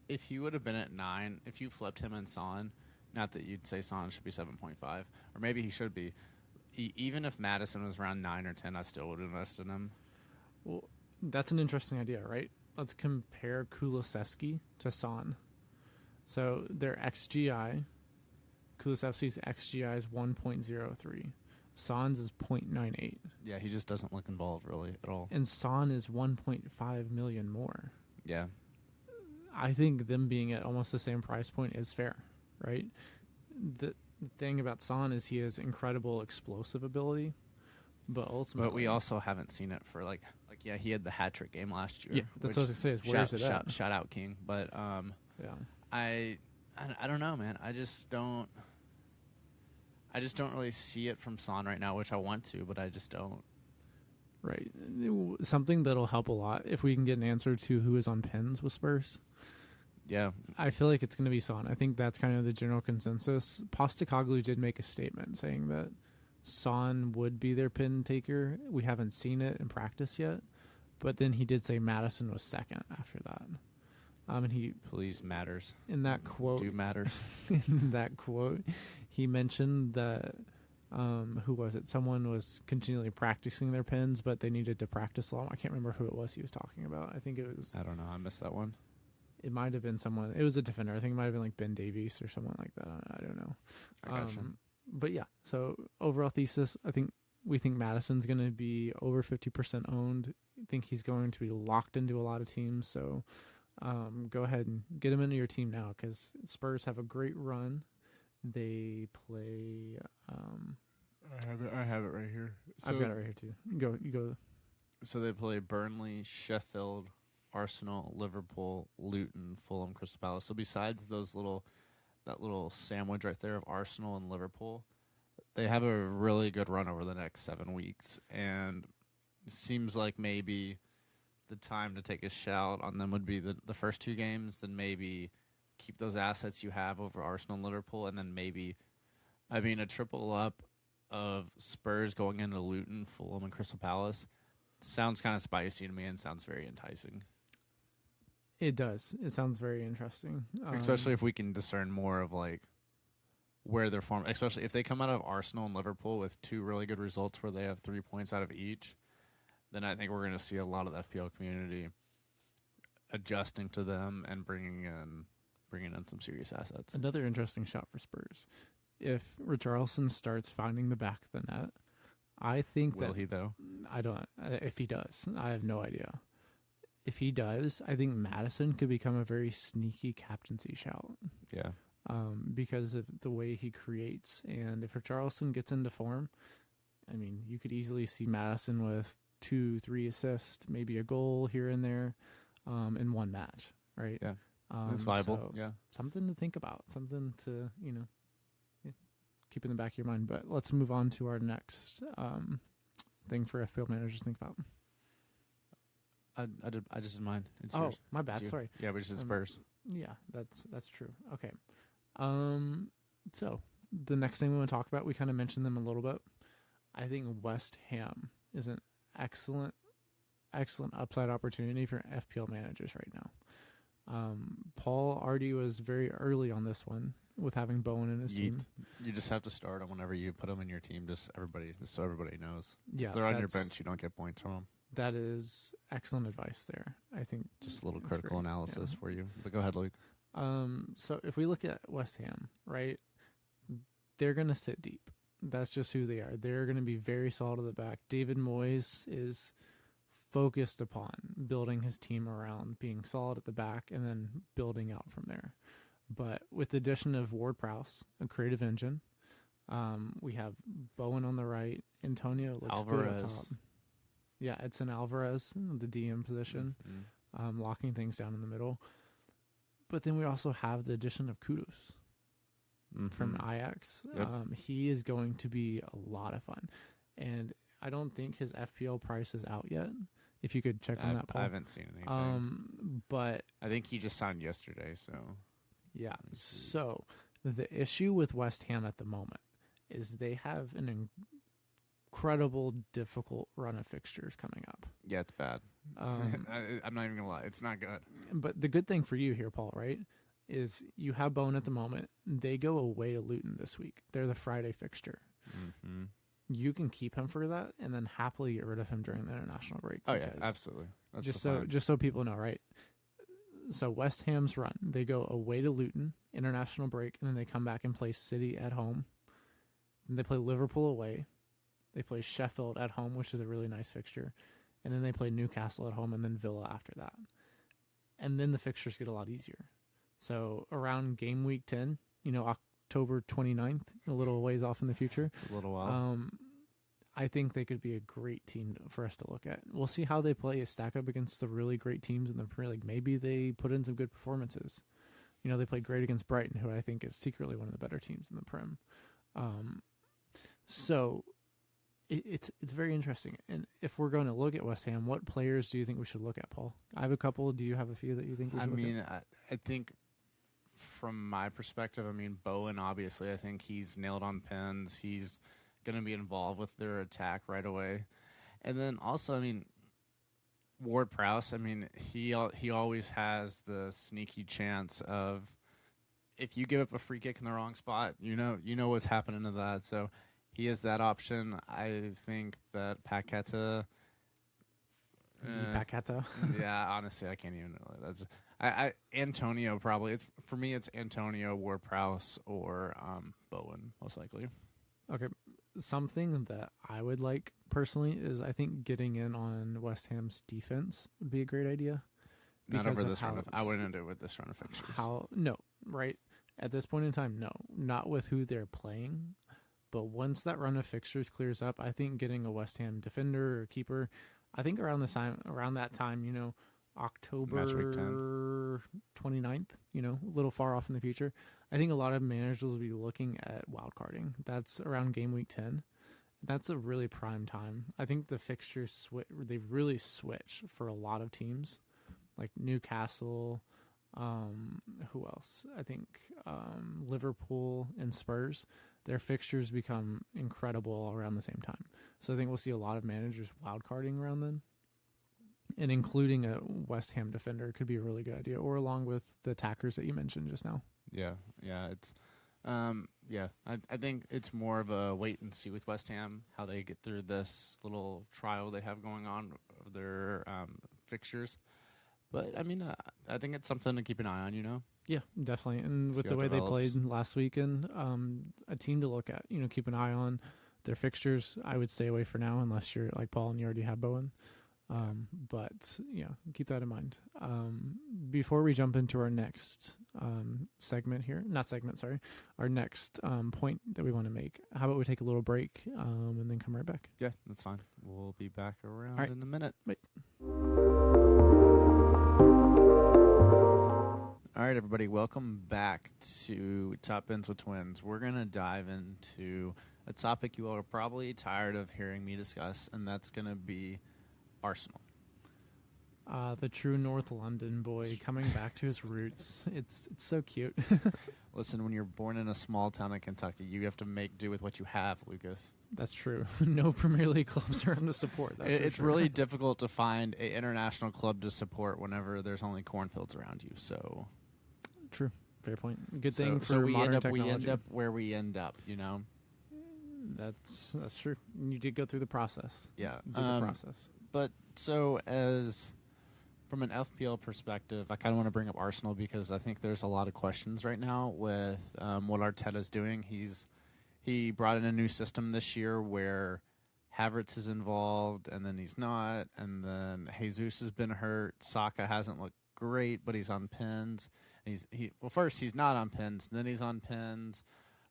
if he would have been at 9, if you flipped him and Son, not that you'd say Son should be 7.5, or maybe he should be. Even if Maddison was around 9 or 10, I still would invest in him. Well, that's an interesting idea, right? Let's compare Kulusevski to Son. So their XGI, Kulusevski's XGI is 1.03. Son's is 0.98. Yeah, he just doesn't look involved really at all. And Son is 1.5 million more. Yeah. I think them being at almost the same price point is fair, right? The thing about Son is he has incredible explosive ability, but ultimately... But we also haven't seen it for, yeah, he had the hat-trick game last year. Yeah, that's what I was going to say, is where's it at? Shout out, King. But, yeah. I don't know, man. I just don't really see it from Son right now, which I want to, but I just don't. Right. Something that'll help a lot if we can get an answer to who is on pins with Spurs Yeah. I feel like it's going to be Son. I think that's kind of the general consensus. Postecoglou did make a statement saying that Son would be their pin taker. We haven't seen it in practice yet, but then he did say Madison was second after that. And he Police matters. in that quote, Do matters. in that quote, he mentioned that who was it? Someone was continually practicing their pins, but they needed to practice a lot. I can't remember who it was he was talking about. I think it was. I don't know. I missed that one. It might have been someone. It was a defender. I think it might have been like Ben Davies or someone like that. I don't know. I gotcha. But yeah. So overall thesis, we think Madison's going to be over 50% owned. I think he's going to be locked into a lot of teams. So go ahead and get him into your team now because Spurs have a great run. They play. I have it right here. I've got it right here too. You go. So they play Burnley, Sheffield, Arsenal, Liverpool, Luton, Fulham, Crystal Palace. So besides that little sandwich right there of Arsenal and Liverpool, they have a really good run over the next 7 weeks, and it seems like maybe the time to take a shout on them would be the first 2 games, then maybe keep those assets you have over Arsenal and Liverpool, and then maybe, a triple up of Spurs going into Luton, Fulham, and Crystal Palace sounds kind of spicy to me and sounds very enticing. It does. It sounds very interesting. Especially if we can discern more of like where they're formed, especially if they come out of Arsenal and Liverpool with 2 really good results where they have 3 points out of each, then I think we're going to see a lot of the FPL community adjusting to them and bringing in some serious assets. Another interesting shot for Spurs. If Richarlison starts finding the back of the net, I think Will he though? I don't. If he does, I have no idea. If he does, I think Madison could become a very sneaky captaincy shout. Yeah. Because of the way he creates. And if Richarlison gets into form, you could easily see Madison with 2-3 assists, maybe a goal here and there in one match, right? Yeah. It's viable. So yeah. Something to think about, something to, keep in the back of your mind. But let's move on to our next thing for FPL managers to think about. I just did mine. It's oh, yours. my bad. Sorry. Yeah, we just did Spurs. Yeah, that's true. Okay. So the next thing we want to talk about, we kind of mentioned them a little bit. I think West Ham is an excellent upside opportunity for FPL managers right now. Paul already was very early on this one with having Bowen in his team. You just have to start them whenever you put them in your team, just so everybody knows. Yeah, if they're on your bench, you don't get points from them. That is excellent advice there. I think just a little critical analysis for you. But go ahead, Luke. So if we look at West Ham, right, they're going to sit deep. That's just who they are. They're going to be very solid at the back. David Moyes is focused upon building his team around being solid at the back and then building out from there. But with the addition of Ward-Prowse, a creative engine, we have Bowen on the right. Antonio looks Alvarez. good up top. Yeah, Edson Alvarez, the DM position, locking things down in the middle. But then we also have the addition of Kudus from Ajax. Yep. He is going to be a lot of fun. And I don't think his FPL price is out yet. If you could check on that, Paul. I haven't seen anything. But I think he just signed yesterday, so. Yeah. So the issue with West Ham at the moment is they have an incredible, difficult run of fixtures coming up. Yeah, it's bad. I'm not even going to lie. It's not good. But the good thing for you here, Paul, right, is you have Bowen at the moment. They go away to Luton this week. They're the Friday fixture. Mm-hmm. You can keep him for that and then happily get rid of him during the international break. Oh, yeah, absolutely. That's just so people know, right? So West Ham's run, they go away to Luton, international break, and then they come back and play City at home. Then they play Liverpool away. They play Sheffield at home, which is a really nice fixture. And then they play Newcastle at home and then Villa after that. And then the fixtures get a lot easier. So around game week 10, October 29th, a little ways off in the future. It's a little while. I think they could be a great team for us to look at. We'll see how they play, stack up against the really great teams in the Premier League. Maybe they put in some good performances. They played great against Brighton, who I think is secretly one of the better teams in the Prem. So It's very interesting. And if we're going to look at West Ham, what players do you think we should look at, Paul? I have a couple. Do you have a few that you think we should look at? I think from my perspective, Bowen, obviously, I think he's nailed on pins. He's going to be involved with their attack right away. And then also, Ward-Prowse, he always has the sneaky chance of, if you give up a free kick in the wrong spot, you know what's happening to that. So he is that option. I think that Paqueta. Paqueta. Yeah, honestly, I can't even. That's Antonio probably. For me, it's Antonio, Ward-Prowse, or Bowen most likely. Okay, something that I would like personally is I think getting in on West Ham's defense would be a great idea. Not over this run. I wouldn't do it with this run of fixtures. No, right? At this point in time, no, not with who they're playing. But once that run of fixtures clears up, I think getting a West Ham defender or keeper, I think around that time, October 29th, a little far off in the future, I think a lot of managers will be looking at wildcarding. That's around game week 10. That's a really prime time. I think the fixtures they've really switched for a lot of teams, like Newcastle. Who else? I think Liverpool and Spurs. Their fixtures become incredible all around the same time. So I think we'll see a lot of managers wildcarding around then. And including a West Ham defender could be a really good idea, or along with the attackers that you mentioned just now. Yeah, it's, I think it's more of a wait and see with West Ham, how they get through this little trial they have going on of their fixtures. But, I think it's something to keep an eye on, Yeah, definitely. And with the way they played last weekend, a team to look at, keep an eye on their fixtures. I would stay away for now unless you're like Paul and you already have Bowen. But, keep that in mind. Before we jump into our next our next point that we want to make, how about we take a little break and then come right back? Yeah, that's fine. We'll be back around in a minute. Bye. All right, everybody, welcome back to Top Ends with Twins. We're going to dive into a topic you all are probably tired of hearing me discuss, and that's going to be Arsenal. The true North London boy coming back to his roots. It's so cute. Listen, when you're born in a small town in Kentucky, you have to make do with what you have, Lucas. That's true. No Premier League clubs around to support. It's really difficult to find an international club to support whenever there's only cornfields around you. So, true. Fair point. Good thing for we modern technology. We end up where we end up. That's true. You did go through the process. Yeah, you did the process. But from an FPL perspective, I kind of want to bring up Arsenal because I think there's a lot of questions right now with what Arteta's doing. He brought in a new system this year where Havertz is involved, and then he's not, and then Jesus has been hurt. Saka hasn't looked great, but he's on pins. And first he's not on pins, then he's on pins.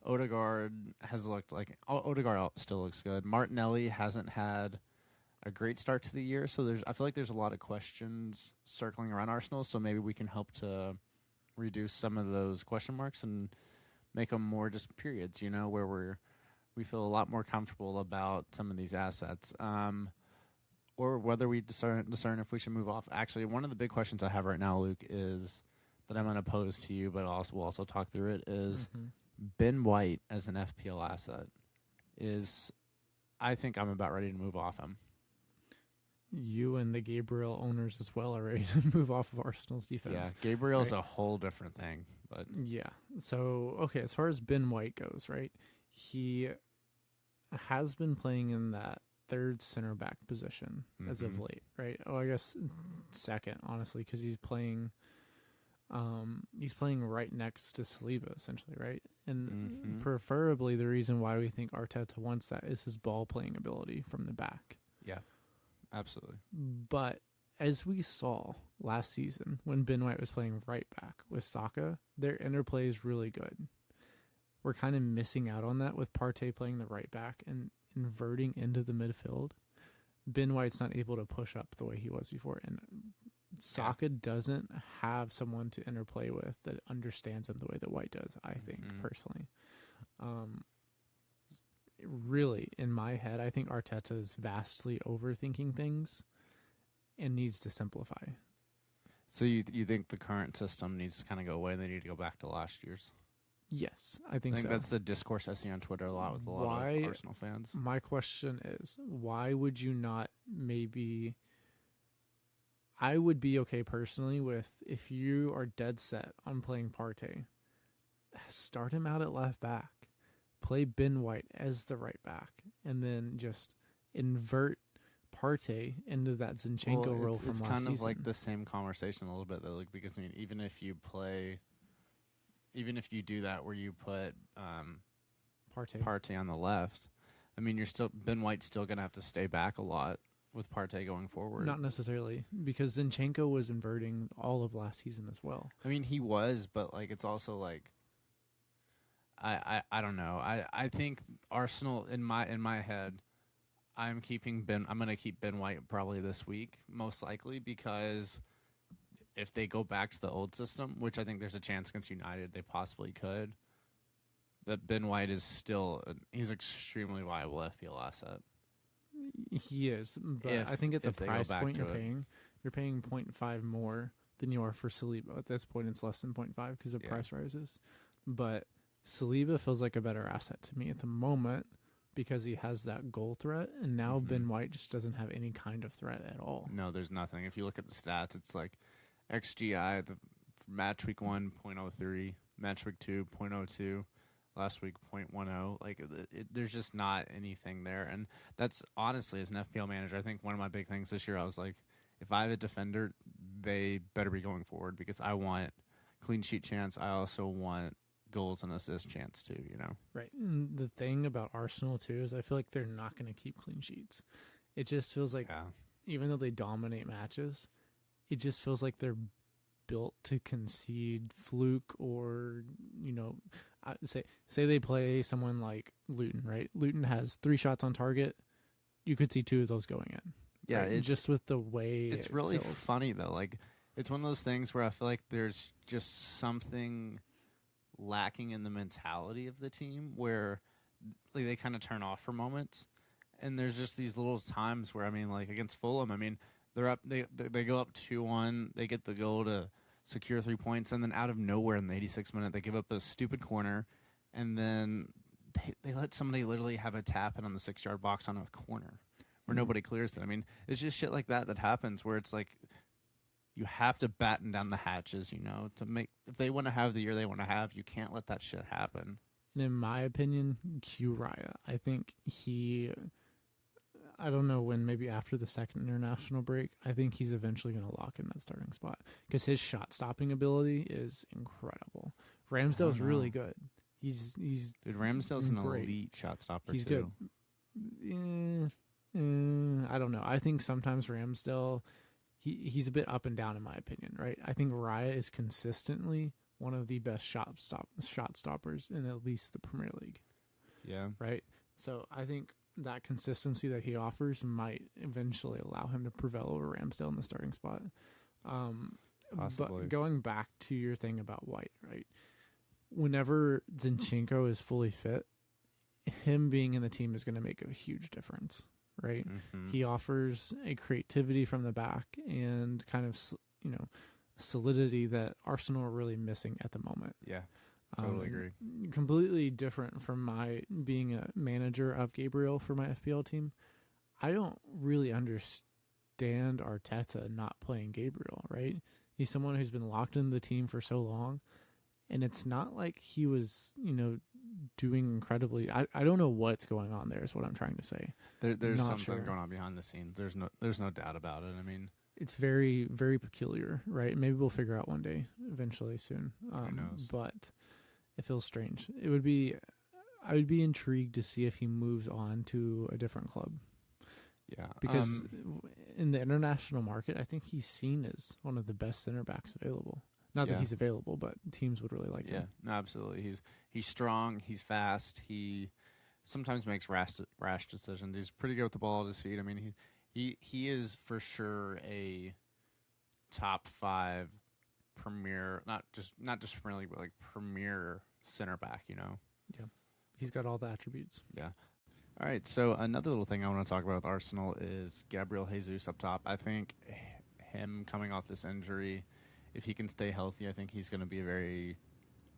Odegaard has looked like Odegaard still looks good. Martinelli hasn't had a great start to the year, so I feel like there's a lot of questions circling around Arsenal. So maybe we can help to reduce some of those question marks and make them more just periods, where we feel a lot more comfortable about some of these assets, or whether we discern if we should move off. Actually, one of the big questions I have right now, Luke, is that I'm going to pose to you, but we'll also talk through it. Is Ben White as an FPL asset? I think I'm about ready to move off him. You and the Gabriel owners as well are ready to move off of Arsenal's defense. Yeah, Gabriel's a whole different thing. But yeah. So, okay, as far as Ben White goes, right, he has been playing in that third center back position as of late, right? Oh, I guess second, honestly, because he's playing right next to Saliba, essentially, right? And preferably the reason why we think Arteta wants that is his ball playing ability from the back. Yeah. Absolutely. But as we saw last season when Ben White was playing right back with Saka, their interplay is really good. We're kind of missing out on that with Partey playing the right back and inverting into the midfield. Ben White's not able to push up the way he was before, and Saka doesn't have someone to interplay with that understands him the way that White does, I think, personally. really, in my head, I think Arteta is vastly overthinking things and needs to simplify. So you think the current system needs to kind of go away and they need to go back to last year's? Yes, I think so. That's the discourse I see on Twitter a lot with a lot of Arsenal fans. My question is, why would you not maybe... I would be okay personally with, if you are dead set on playing Partey, start him out at left back. Play Ben White as the right back. And then just invert Partey into that Zinchenko role from last season. It's kind of like the same conversation a little bit, though, because, I mean, even if you do that where you put Partey on the left, I mean, Ben White's still going to have to stay back a lot with Partey going forward. Not necessarily, because Zinchenko was inverting all of last season as well. I mean, he was, but like it's also like I don't know. I think Arsenal in my head, I'm going to keep Ben White probably this week, most likely, because if they go back to the old system, which I think there's a chance against United they possibly could, that Ben White is still he's an extremely viable FPL asset. He is, but I think at the price point you're paying 0.5 more than you are for Saliba. At this point, it's less than 0.5 because the price rises. But Saliba feels like a better asset to me at the moment because he has that goal threat, and now Ben White just doesn't have any kind of threat at all. No, there's nothing. If you look at the stats, it's like XGI, the match week 1, 0.03, match week 2, 0.02. Last week, 0.10. Like, there's just not anything there. And that's honestly, as an FPL manager, I think one of my big things this year, I was like, if I have a defender, they better be going forward because I want clean sheet chance. I also want goals and assist chance too, you know? Right. And the thing about Arsenal too is I feel like they're not going to keep clean sheets. It just feels like, even though they dominate matches, it just feels like they're built to concede fluke or, you know, say they play someone like Luton, right? Luton has 3 shots on target. You could see 2 of those going in. Yeah, right? it's just with the way it's really funny though. Like, it's one of those things where I feel like there's just something lacking in the mentality of the team where like, they kind of turn off for moments, and there's just these little times where, I mean, like against Fulham, I mean, they're up, they go up 2-1, they get the goal to secure 3 points, and then out of nowhere in the 86th minute, they give up a stupid corner, and then they let somebody literally have a tap in on the 6-yard box on a corner where nobody clears it. I mean, it's just shit like that happens where it's like you have to batten down the hatches, you know, to make, if they want to have the year they want to have, you can't let that shit happen. And in my opinion, Q Raya, I think I don't know when, maybe after the second international break, I think he's eventually going to lock in that starting spot because his shot stopping ability is incredible. Ramsdale's really good. He's Dude, Ramsdale's an elite shot stopper he's too. Good. I don't know. I think sometimes Ramsdale, he's a bit up and down in my opinion, right? I think Raya is consistently one of the best shot stoppers in at least the Premier League. Yeah. Right? So I think that consistency that he offers might eventually allow him to prevail over Ramsdale in the starting spot. Possibly. But going back to your thing about White, right? Whenever Zinchenko is fully fit, him being in the team is going to make a huge difference, right? Mm-hmm. He offers a creativity from the back and kind of, you know, solidity that Arsenal are really missing at the moment. Yeah. Totally agree. Completely different from my being a manager of Gabriel for my FPL team. I don't really understand Arteta not playing Gabriel, right? He's someone who's been locked in the team for so long, and it's not like he was, you know, doing incredibly. I don't know what's going on there is what I'm trying to say. There's something going on behind the scenes. There's no doubt about it. I mean, it's very, very peculiar, right? Maybe we'll figure out one day, eventually soon. Who knows? But it feels strange. I would be intrigued to see if he moves on to a different club. Yeah. Because in the international market, I think he's seen as one of the best center backs available. Not that he's available, but teams would really like him. Yeah, no, absolutely. He's strong. He's fast. He sometimes makes rash decisions. He's pretty good with the ball at his feet. I mean, he is for sure a top 5 premier, not just Premier League, but like premier center back. You know. Yeah, he's got all the attributes. Yeah. All right, so another little thing I want to talk about with Arsenal is Gabriel Jesus up top. I think him coming off this injury, if he can stay healthy, I think he's going to be a very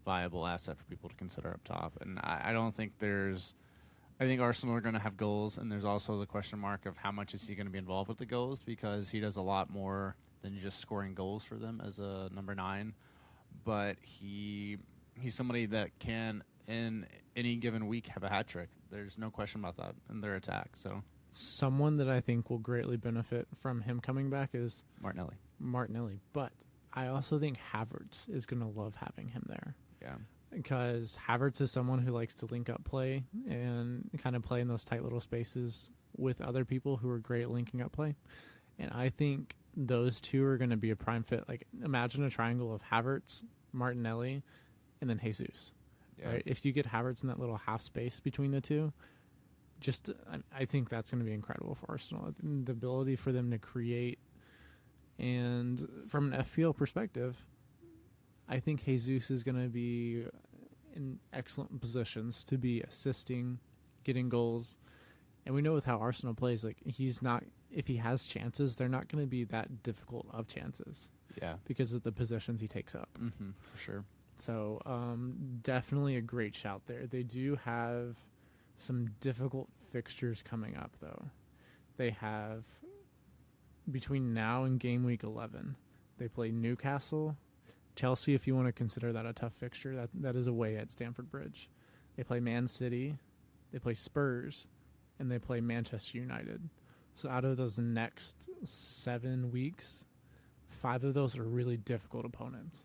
viable asset for people to consider up top. And I don't think I think Arsenal are going to have goals, and there's also the question mark of how much is he going to be involved with the goals, because he does a lot more than just scoring goals for them as a number 9. But he's somebody that can, in any given week, have a hat trick. There's no question about that in their attack. So Someone that I think will greatly benefit from him coming back is Martinelli. But I also think Havertz is going to love having him there. Yeah. Because Havertz is someone who likes to link up play and kind of play in those tight little spaces with other people who are great at linking up play. And I think those two are going to be a prime fit. Like, imagine a triangle of Havertz, Martinelli, and then Jesus. Yeah. Right? If you get Havertz in that little half space between the two, I think that's going to be incredible for Arsenal. The ability for them to create. And from an FPL perspective, I think Jesus is going to be in excellent positions to be assisting, getting goals. And we know with how Arsenal plays, like, he's not, if he has chances, they're not going to be that difficult of chances. Yeah. Because of the positions he takes up. Mm-hmm, for sure. So definitely a great shout there. They do have some difficult fixtures coming up, though. They have, between now and game week 11, they play Newcastle, Chelsea, if you want to consider that a tough fixture, that is away at Stamford Bridge. They play Man City, they play Spurs, and they play Manchester United. So out of those next 7 weeks, 5 of those are really difficult opponents.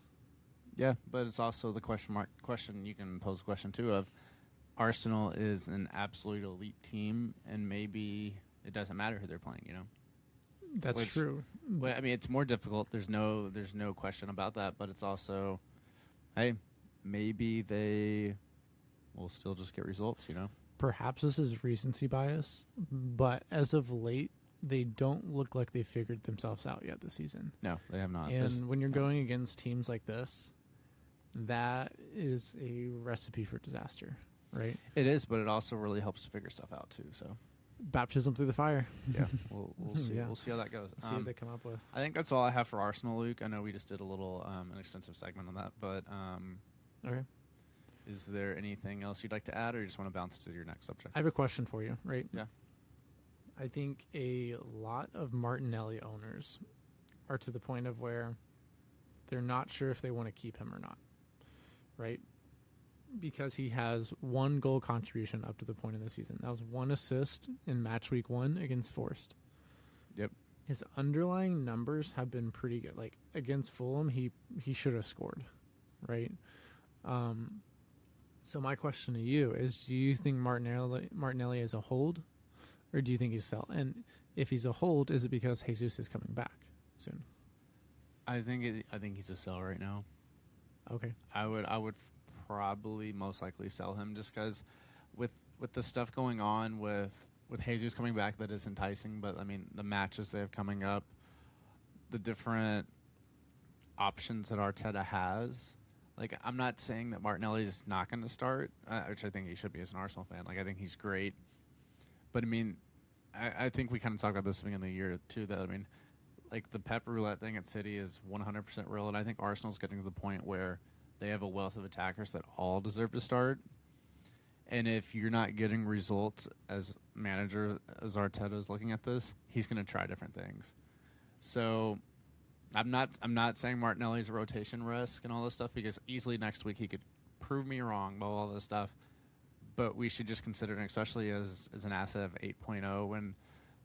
Yeah, but it's also the question you can pose the question too of Arsenal is an absolute elite team, and maybe it doesn't matter who they're playing, That's true. Well, I mean, it's more difficult. There's no question about that. But it's also, hey, maybe they will still just get results. Perhaps this is recency bias, but as of late, they don't look like they figured themselves out yet this season. No, they have not. And when you're going against teams like this, that is a recipe for disaster, right? It is, but it also really helps to figure stuff out too. So. Baptism through the fire. Yeah, we'll see. Yeah. We'll see how that goes. See what they come up with. I think that's all I have for Arsenal, Luke. I know we just did a little an extensive segment on that, but Okay. Is there anything else you'd like to add, or you just want to bounce to your next subject? I have a question for you, right? Yeah. I think a lot of Martinelli owners are to the point of where they're not sure if they want to keep him or not, right? Because he has 1 goal contribution up to the point of the season. That was 1 assist in match week 1 against Forest. Yep. His underlying numbers have been pretty good. Like, against Fulham, he should have scored, right? So my question to you is, do you think Martinelli is a hold, or do you think he's sell? And if he's a hold, is it because Jesus is coming back soon? I think he's a sell right now. Okay. I would probably most likely sell him just because with the stuff going on with Jesus coming back, that is enticing. But I mean, the matches they have coming up, the different options that Arteta has. Like, I'm not saying that Martinelli is not going to start, which I think he should be as an Arsenal fan. Like, I think he's great. But I mean, I think we kind of talked about this at the beginning of the year too. That I mean, like, the Pep roulette thing at City is 100% real, and I think Arsenal's getting to the point where they have a wealth of attackers that all deserve to start. And if you're not getting results as manager, as Arteta is looking at this, he's going to try different things. So I'm not saying Martinelli's a rotation risk and all this stuff, because easily next week he could prove me wrong about all this stuff. But we should just consider it, especially as an asset of 8.0, when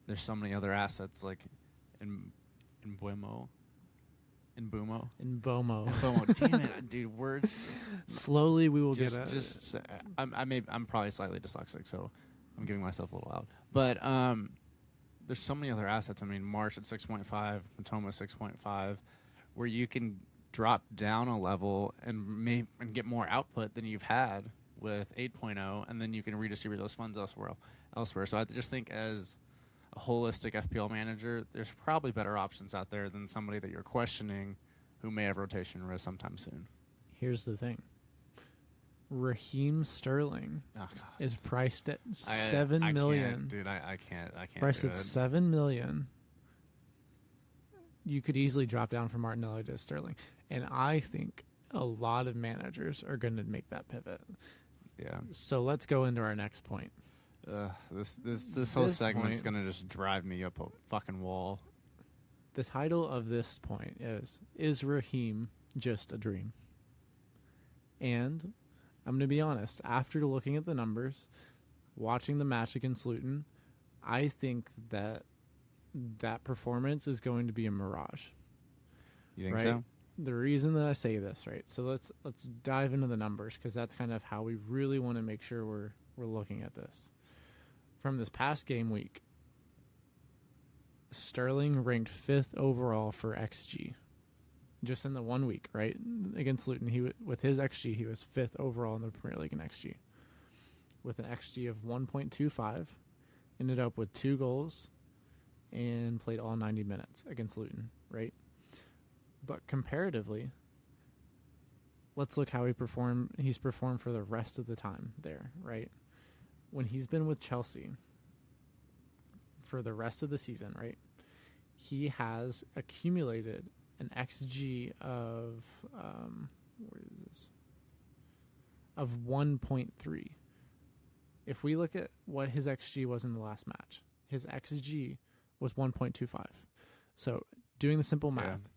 there's so many other assets like in Buemo. In Bomo. Damn it, dude. Words. Slowly we will get it. I'm probably slightly dyslexic, so I'm giving myself a little out. But there's so many other assets. I mean, Marsh at 6.5, Matoma 6.5, where you can drop down a level and get more output than you've had with 8.0, and then you can redistribute those funds elsewhere. So I just think as a holistic FPL manager, there's probably better options out there than somebody that you're questioning who may have rotation risk sometime soon. Here's the thing. Raheem Sterling Oh, God. is priced at I $7 million. can't, dude, I can't. Priced do at it. $7 million. You could easily drop down from Martinelli to Sterling. And I think a lot of managers are going to make that pivot. Yeah. So let's go into our next point. This whole This segment's point- gonna just drive me up a fucking wall. The title of this point is Raheem just a dream? And I'm going to be honest, after looking at the numbers, watching the match against Luton, I think that performance is going to be a mirage. You think Right? so? The reason that I say this, right? So let's dive into the numbers, because that's kind of how we really want to make sure we're looking at this. From this past game week, Sterling ranked 5th overall for XG. Just in the 1 week, right? Against Luton, with his XG, he was 5th overall in the Premier League in XG. With an XG of 1.25, ended up with 2 goals and played all 90 minutes against Luton, right? But comparatively, let's look how he's performed for the rest of the time there, right? When he's been with Chelsea for the rest of the season, right? He has accumulated an XG of where is this? Of 1.3. If we look at what his XG was in the last match, his XG was 1.25. So doing the simple math,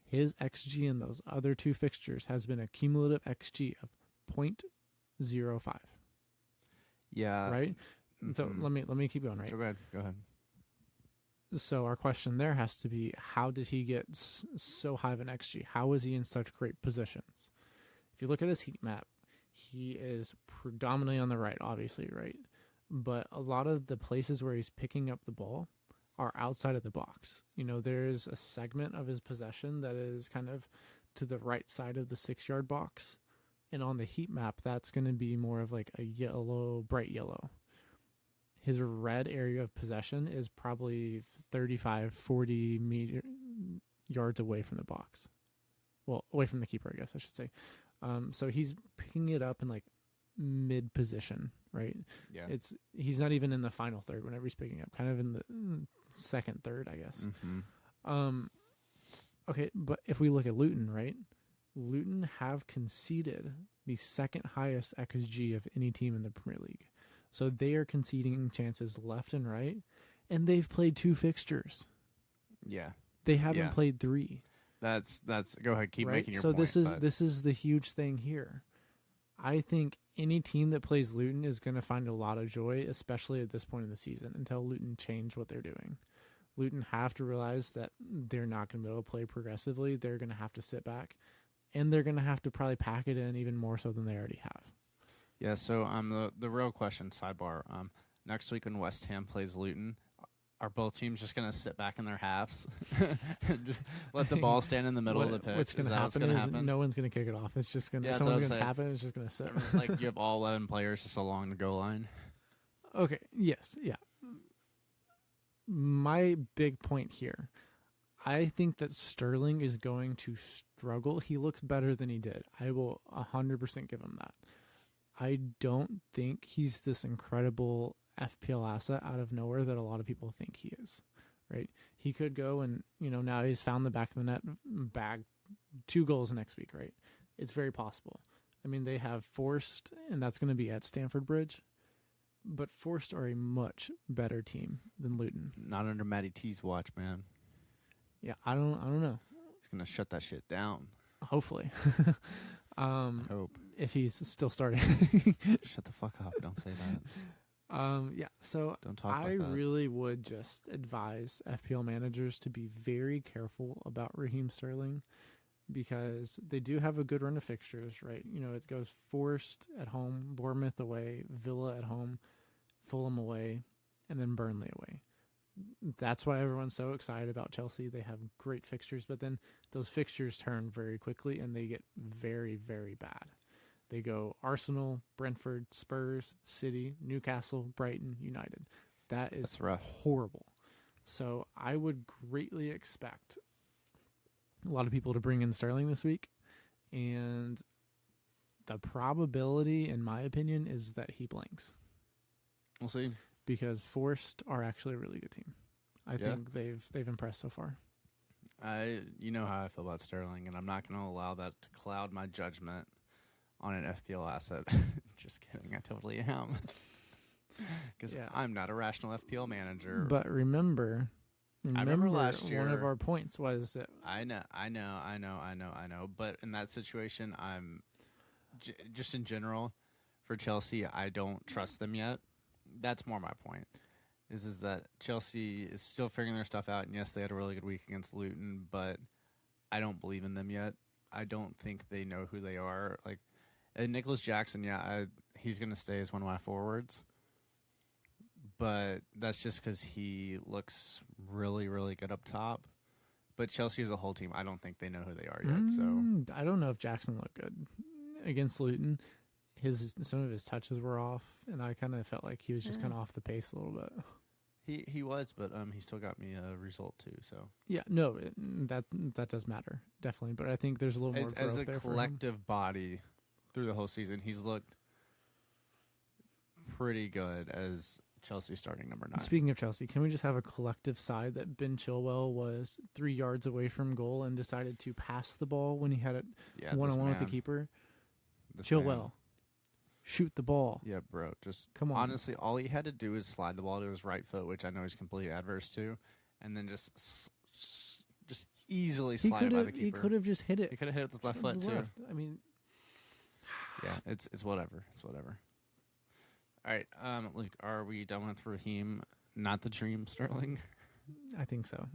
his XG in those other 2 fixtures has been a cumulative XG of 0.05. Yeah. Right? So let me keep going, right? Go ahead. So our question there has to be, how did he get so high of an XG? How is he in such great positions? If you look at his heat map, he is predominantly on the right, obviously, right? But a lot of the places where he's picking up the ball are outside of the box. You know, there's a segment of his possession that is kind of to the right side of the 6-yard box. And on the heat map, that's going to be more of like a yellow, bright yellow. His red area of possession is probably 35, 40 yards away from the box. Well, away from the keeper, I guess I should say. So he's picking it up in like mid position, right? Yeah. He's not even in the final third whenever he's picking up, kind of in the second third, I guess. Mm-hmm. Okay, but if we look at Luton, right? Luton have conceded the second highest XG of any team in the Premier League. So they are conceding chances left and right, and they've played 2 fixtures. Yeah. They haven't played 3. That's go ahead, keep making your point. So this is the huge thing here. I think any team that plays Luton is going to find a lot of joy, especially at this point in the season, until Luton change what they're doing. Luton have to realize that they're not going to be able to play progressively. They're going to have to sit back, and they're going to have to probably pack it in even more so than they already have. Yeah, so the real question, sidebar, next week when West Ham plays Luton, are both teams just going to sit back in their halves and just let the ball stand in the middle of the pitch? What's going to happen? No one's going to kick it off. It's just going to someone's going to tap it. It's just going to sit. Like you have all 11 players just along the goal line. Okay. Yes. Yeah. My big point here, I think that Sterling is going to struggle. He looks better than he did. I will 100% give him that. I don't think he's this incredible FPL asset out of nowhere that a lot of people think he is, right? He could go and, now he's found the back of the net, bag 2 goals next week, right? It's very possible. I mean, they have Forest, and that's going to be at Stamford Bridge, but Forest are a much better team than Luton. Not under Matty T's watch, man. Yeah, I don't know. He's going to shut that shit down. Hopefully. I hope. If he's still starting. Shut the fuck up. Don't say that. Yeah, so Don't talk I like that. really would just advise FPL managers to be very careful about Raheem Sterling, because they do have a good run of fixtures, right? It goes Forest at home, Bournemouth away, Villa at home, Fulham away, and then Burnley away. That's why everyone's so excited about Chelsea. They have great fixtures, but then those fixtures turn very quickly and they get very, very bad. They go Arsenal, Brentford, Spurs, City, Newcastle, Brighton, United. That's rough. Horrible. So I would greatly expect a lot of people to bring in Sterling this week and the probability, in my opinion, is that he blanks. We'll see. Because Forced are actually a really good team. I think they've impressed so far. You know how I feel about Sterling, and I'm not going to allow that to cloud my judgment on an FPL asset. Just kidding, I totally am. Because I'm not a rational FPL manager. But remember I remember last year, one of our points was that I know. But in that situation, I'm just in general for Chelsea. I don't trust them yet. That's more my point. Is that Chelsea is still figuring their stuff out, and yes, they had a really good week against Luton, but I don't believe in them yet. I don't think they know who they are. Like, and Nicholas Jackson, he's going to stay as one of my forwards, but that's just because he looks really, really good up top. But Chelsea as a whole team, I don't think they know who they are yet. So I don't know if Jackson looked good against Luton. Some of his touches were off, and I kind of felt like he was just kind of off the pace a little bit. He was, but he still got me a result too. So that does matter definitely. But I think there's a little more growth as a there collective body through the whole season. He's looked pretty good as Chelsea starting number 9. Speaking of Chelsea, can we just have a collective sigh that Ben Chilwell was 3 yards away from goal and decided to pass the ball when he had it one-on-one with the keeper? Chilwell. Shoot the ball. Yeah, bro. Just come on. Honestly, all he had to do is slide the ball to his right foot, which I know he's completely adverse to, and then just easily slide it by the keeper. He could have just hit it. He could have hit it with his left foot too. I mean, yeah, it's whatever. It's whatever. All right, Luke, are we done with Raheem? Not the dream, Sterling. I think so.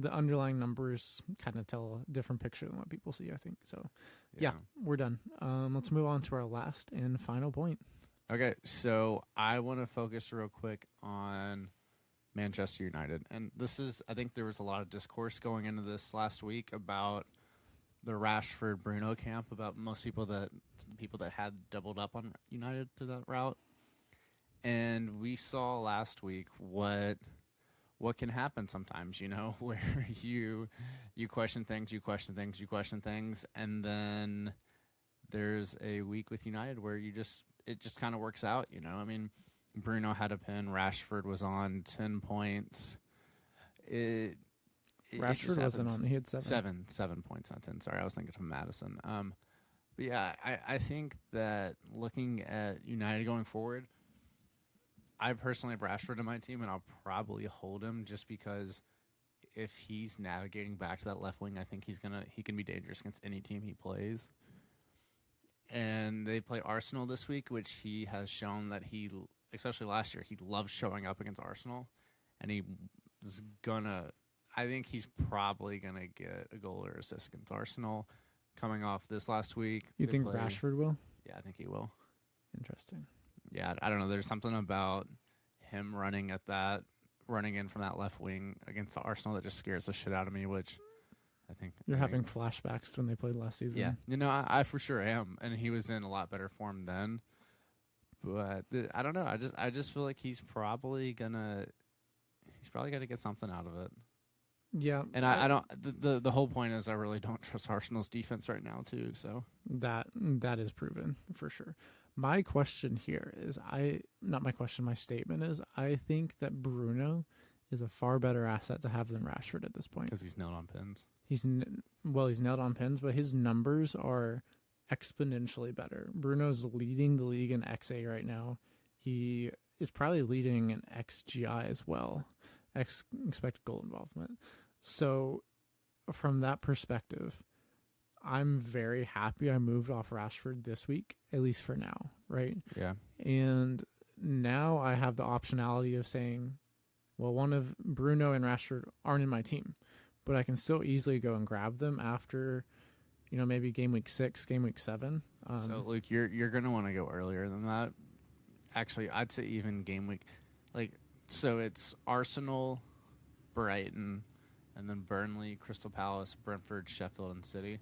The underlying numbers kind of tell a different picture than what people see, I think. So, yeah, we're done. Let's move on to our last and final point. Okay, so I want to focus real quick on Manchester United. And I think there was a lot of discourse going into this last week about the Rashford-Bruno camp, about people that had doubled up on United through that route. And we saw last week what can happen sometimes, where you question things, and then there's a week with United where it just kind of works out, I mean, Bruno had a pin, Rashford was on 10 points. Rashford wasn't on, he had 7. 7 points, not 10. Sorry, I was thinking of Madison. But yeah, I think that looking at United going forward, I personally have Rashford in my team, and I'll probably hold him just because if he's navigating back to that left wing, I think he can be dangerous against any team he plays. And they play Arsenal this week, which he has shown that especially last year, he loves showing up against Arsenal, and I think he's probably gonna get a goal or assist against Arsenal coming off this last week. You think Rashford will? Yeah, I think he will. Interesting. Yeah, I don't know. There's something about him running in from that left wing against the Arsenal that just scares the shit out of me, which I think... You're having flashbacks to when they played last season. Yeah. I for sure am, and he was in a lot better form then. But I don't know. I just feel like he's probably gonna get something out of it. Yeah. And I don't... The whole point is I really don't trust Arsenal's defense right now, too, so... That is proven, for sure. My question here is, my statement is, I think that Bruno is a far better asset to have than Rashford at this point. Because he's nailed on pins. He's nailed on pins, but his numbers are exponentially better. Bruno's leading the league in XA right now. He is probably leading in XGI as well, expected goal involvement. So from that perspective, I'm very happy I moved off Rashford this week, at least for now, right? Yeah. And now I have the optionality of saying, well, one of Bruno and Rashford aren't in my team, but I can still easily go and grab them after, maybe game week 6, game week 7. So, Luke, you're going to want to go earlier than that. Actually, I'd say even game week. So it's Arsenal, Brighton, and then Burnley, Crystal Palace, Brentford, Sheffield, and City.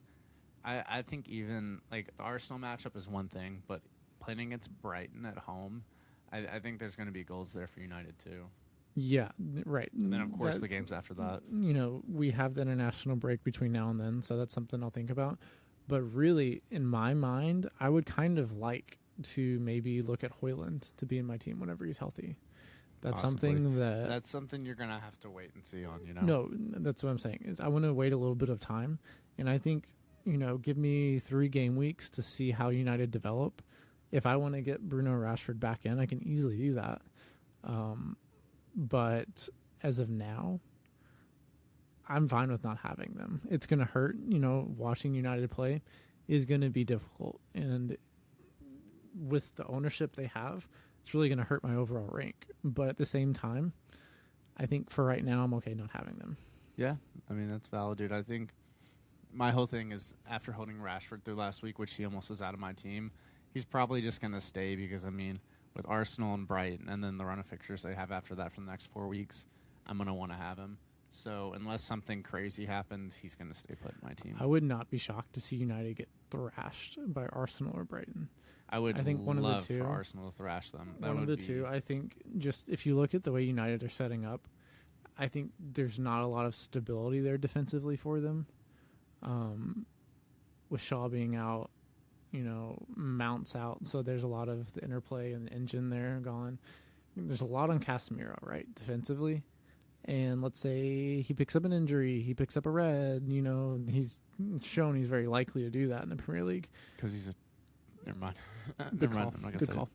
I think even the Arsenal matchup is one thing, but playing against Brighton at home, I think there's going to be goals there for United too. Yeah, right. And then of course the games after that. We have the international break between now and then, so that's something I'll think about. But really, in my mind, I would kind of like to maybe look at Hoyland to be in my team whenever he's healthy. That's Possibly. something that... That's something you're going to have to wait and see on, No, that's what I'm saying. Is I want to wait a little bit of time. And I think, give me 3 game weeks to see how United develop. If I want to get Bruno Rashford back in, I can easily do that. But as of now, I'm fine with not having them. It's going to hurt. Watching United play is going to be difficult. And with the ownership they have, it's really going to hurt my overall rank. But at the same time, I think for right now, I'm okay not having them. Yeah, I mean, that's valid, dude. I think my whole thing is after holding Rashford through last week, which he almost was out of my team, he's probably just going to stay because, with Arsenal and Brighton and then the run of fixtures they have after that for the next 4 weeks, I'm going to want to have him. So unless something crazy happens, he's going to stay put in my team. I would not be shocked to see United get thrashed by Arsenal or Brighton. I think one of the two, for Arsenal to thrash them. One of the two. I think just if you look at the way United are setting up, I think there's not a lot of stability there defensively for them. With Shaw being out, Mount's out, so there's a lot of the interplay and the engine there gone. There's a lot on Casemiro, right, defensively. And let's say he picks up an injury, he picks up a red, he's shown he's very likely to do that in the Premier League. Because he's a... Never mind. Good call. Good call.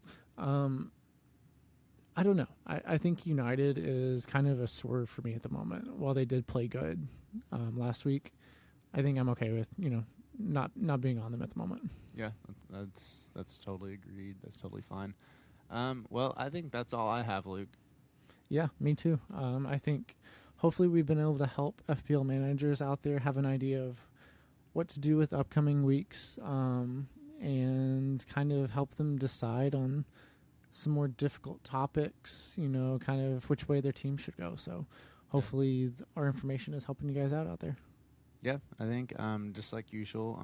I don't know. I think United is kind of a swerve for me at the moment. While they did play good last week, I think I'm okay with, not being on them at the moment. Yeah, that's totally agreed. That's totally fine. Well, I think that's all I have, Luke. Yeah, me too. I think hopefully we've been able to help FPL managers out there have an idea of what to do with upcoming weeks and kind of help them decide on some more difficult topics, kind of which way their team should go. So hopefully our information is helping you guys out there. Yeah, I think just like usual,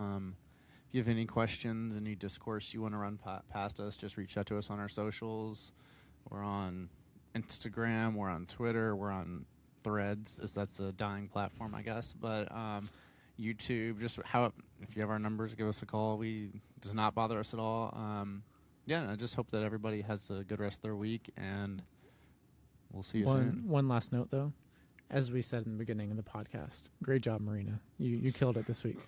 if you have any questions, any discourse you want to run past us, just reach out to us on our socials. We're on Instagram, we're on Twitter, we're on Threads, as that's a dying platform, I guess. But YouTube, if you have our numbers, give us a call. It does not bother us at all. I just hope that everybody has a good rest of their week, and we'll see you soon. One last note, though. As we said in the beginning of the podcast, great job, Marina. You killed it this week.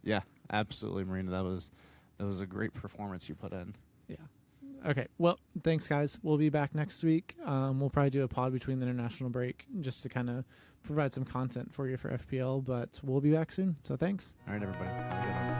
Yeah, absolutely, Marina. That was a great performance you put in. Yeah. Okay. Well, thanks, guys. We'll be back next week. We'll probably do a pod between the international break just to kind of provide some content for you for FPL, but we'll be back soon. So thanks. All right, everybody. Have a good one.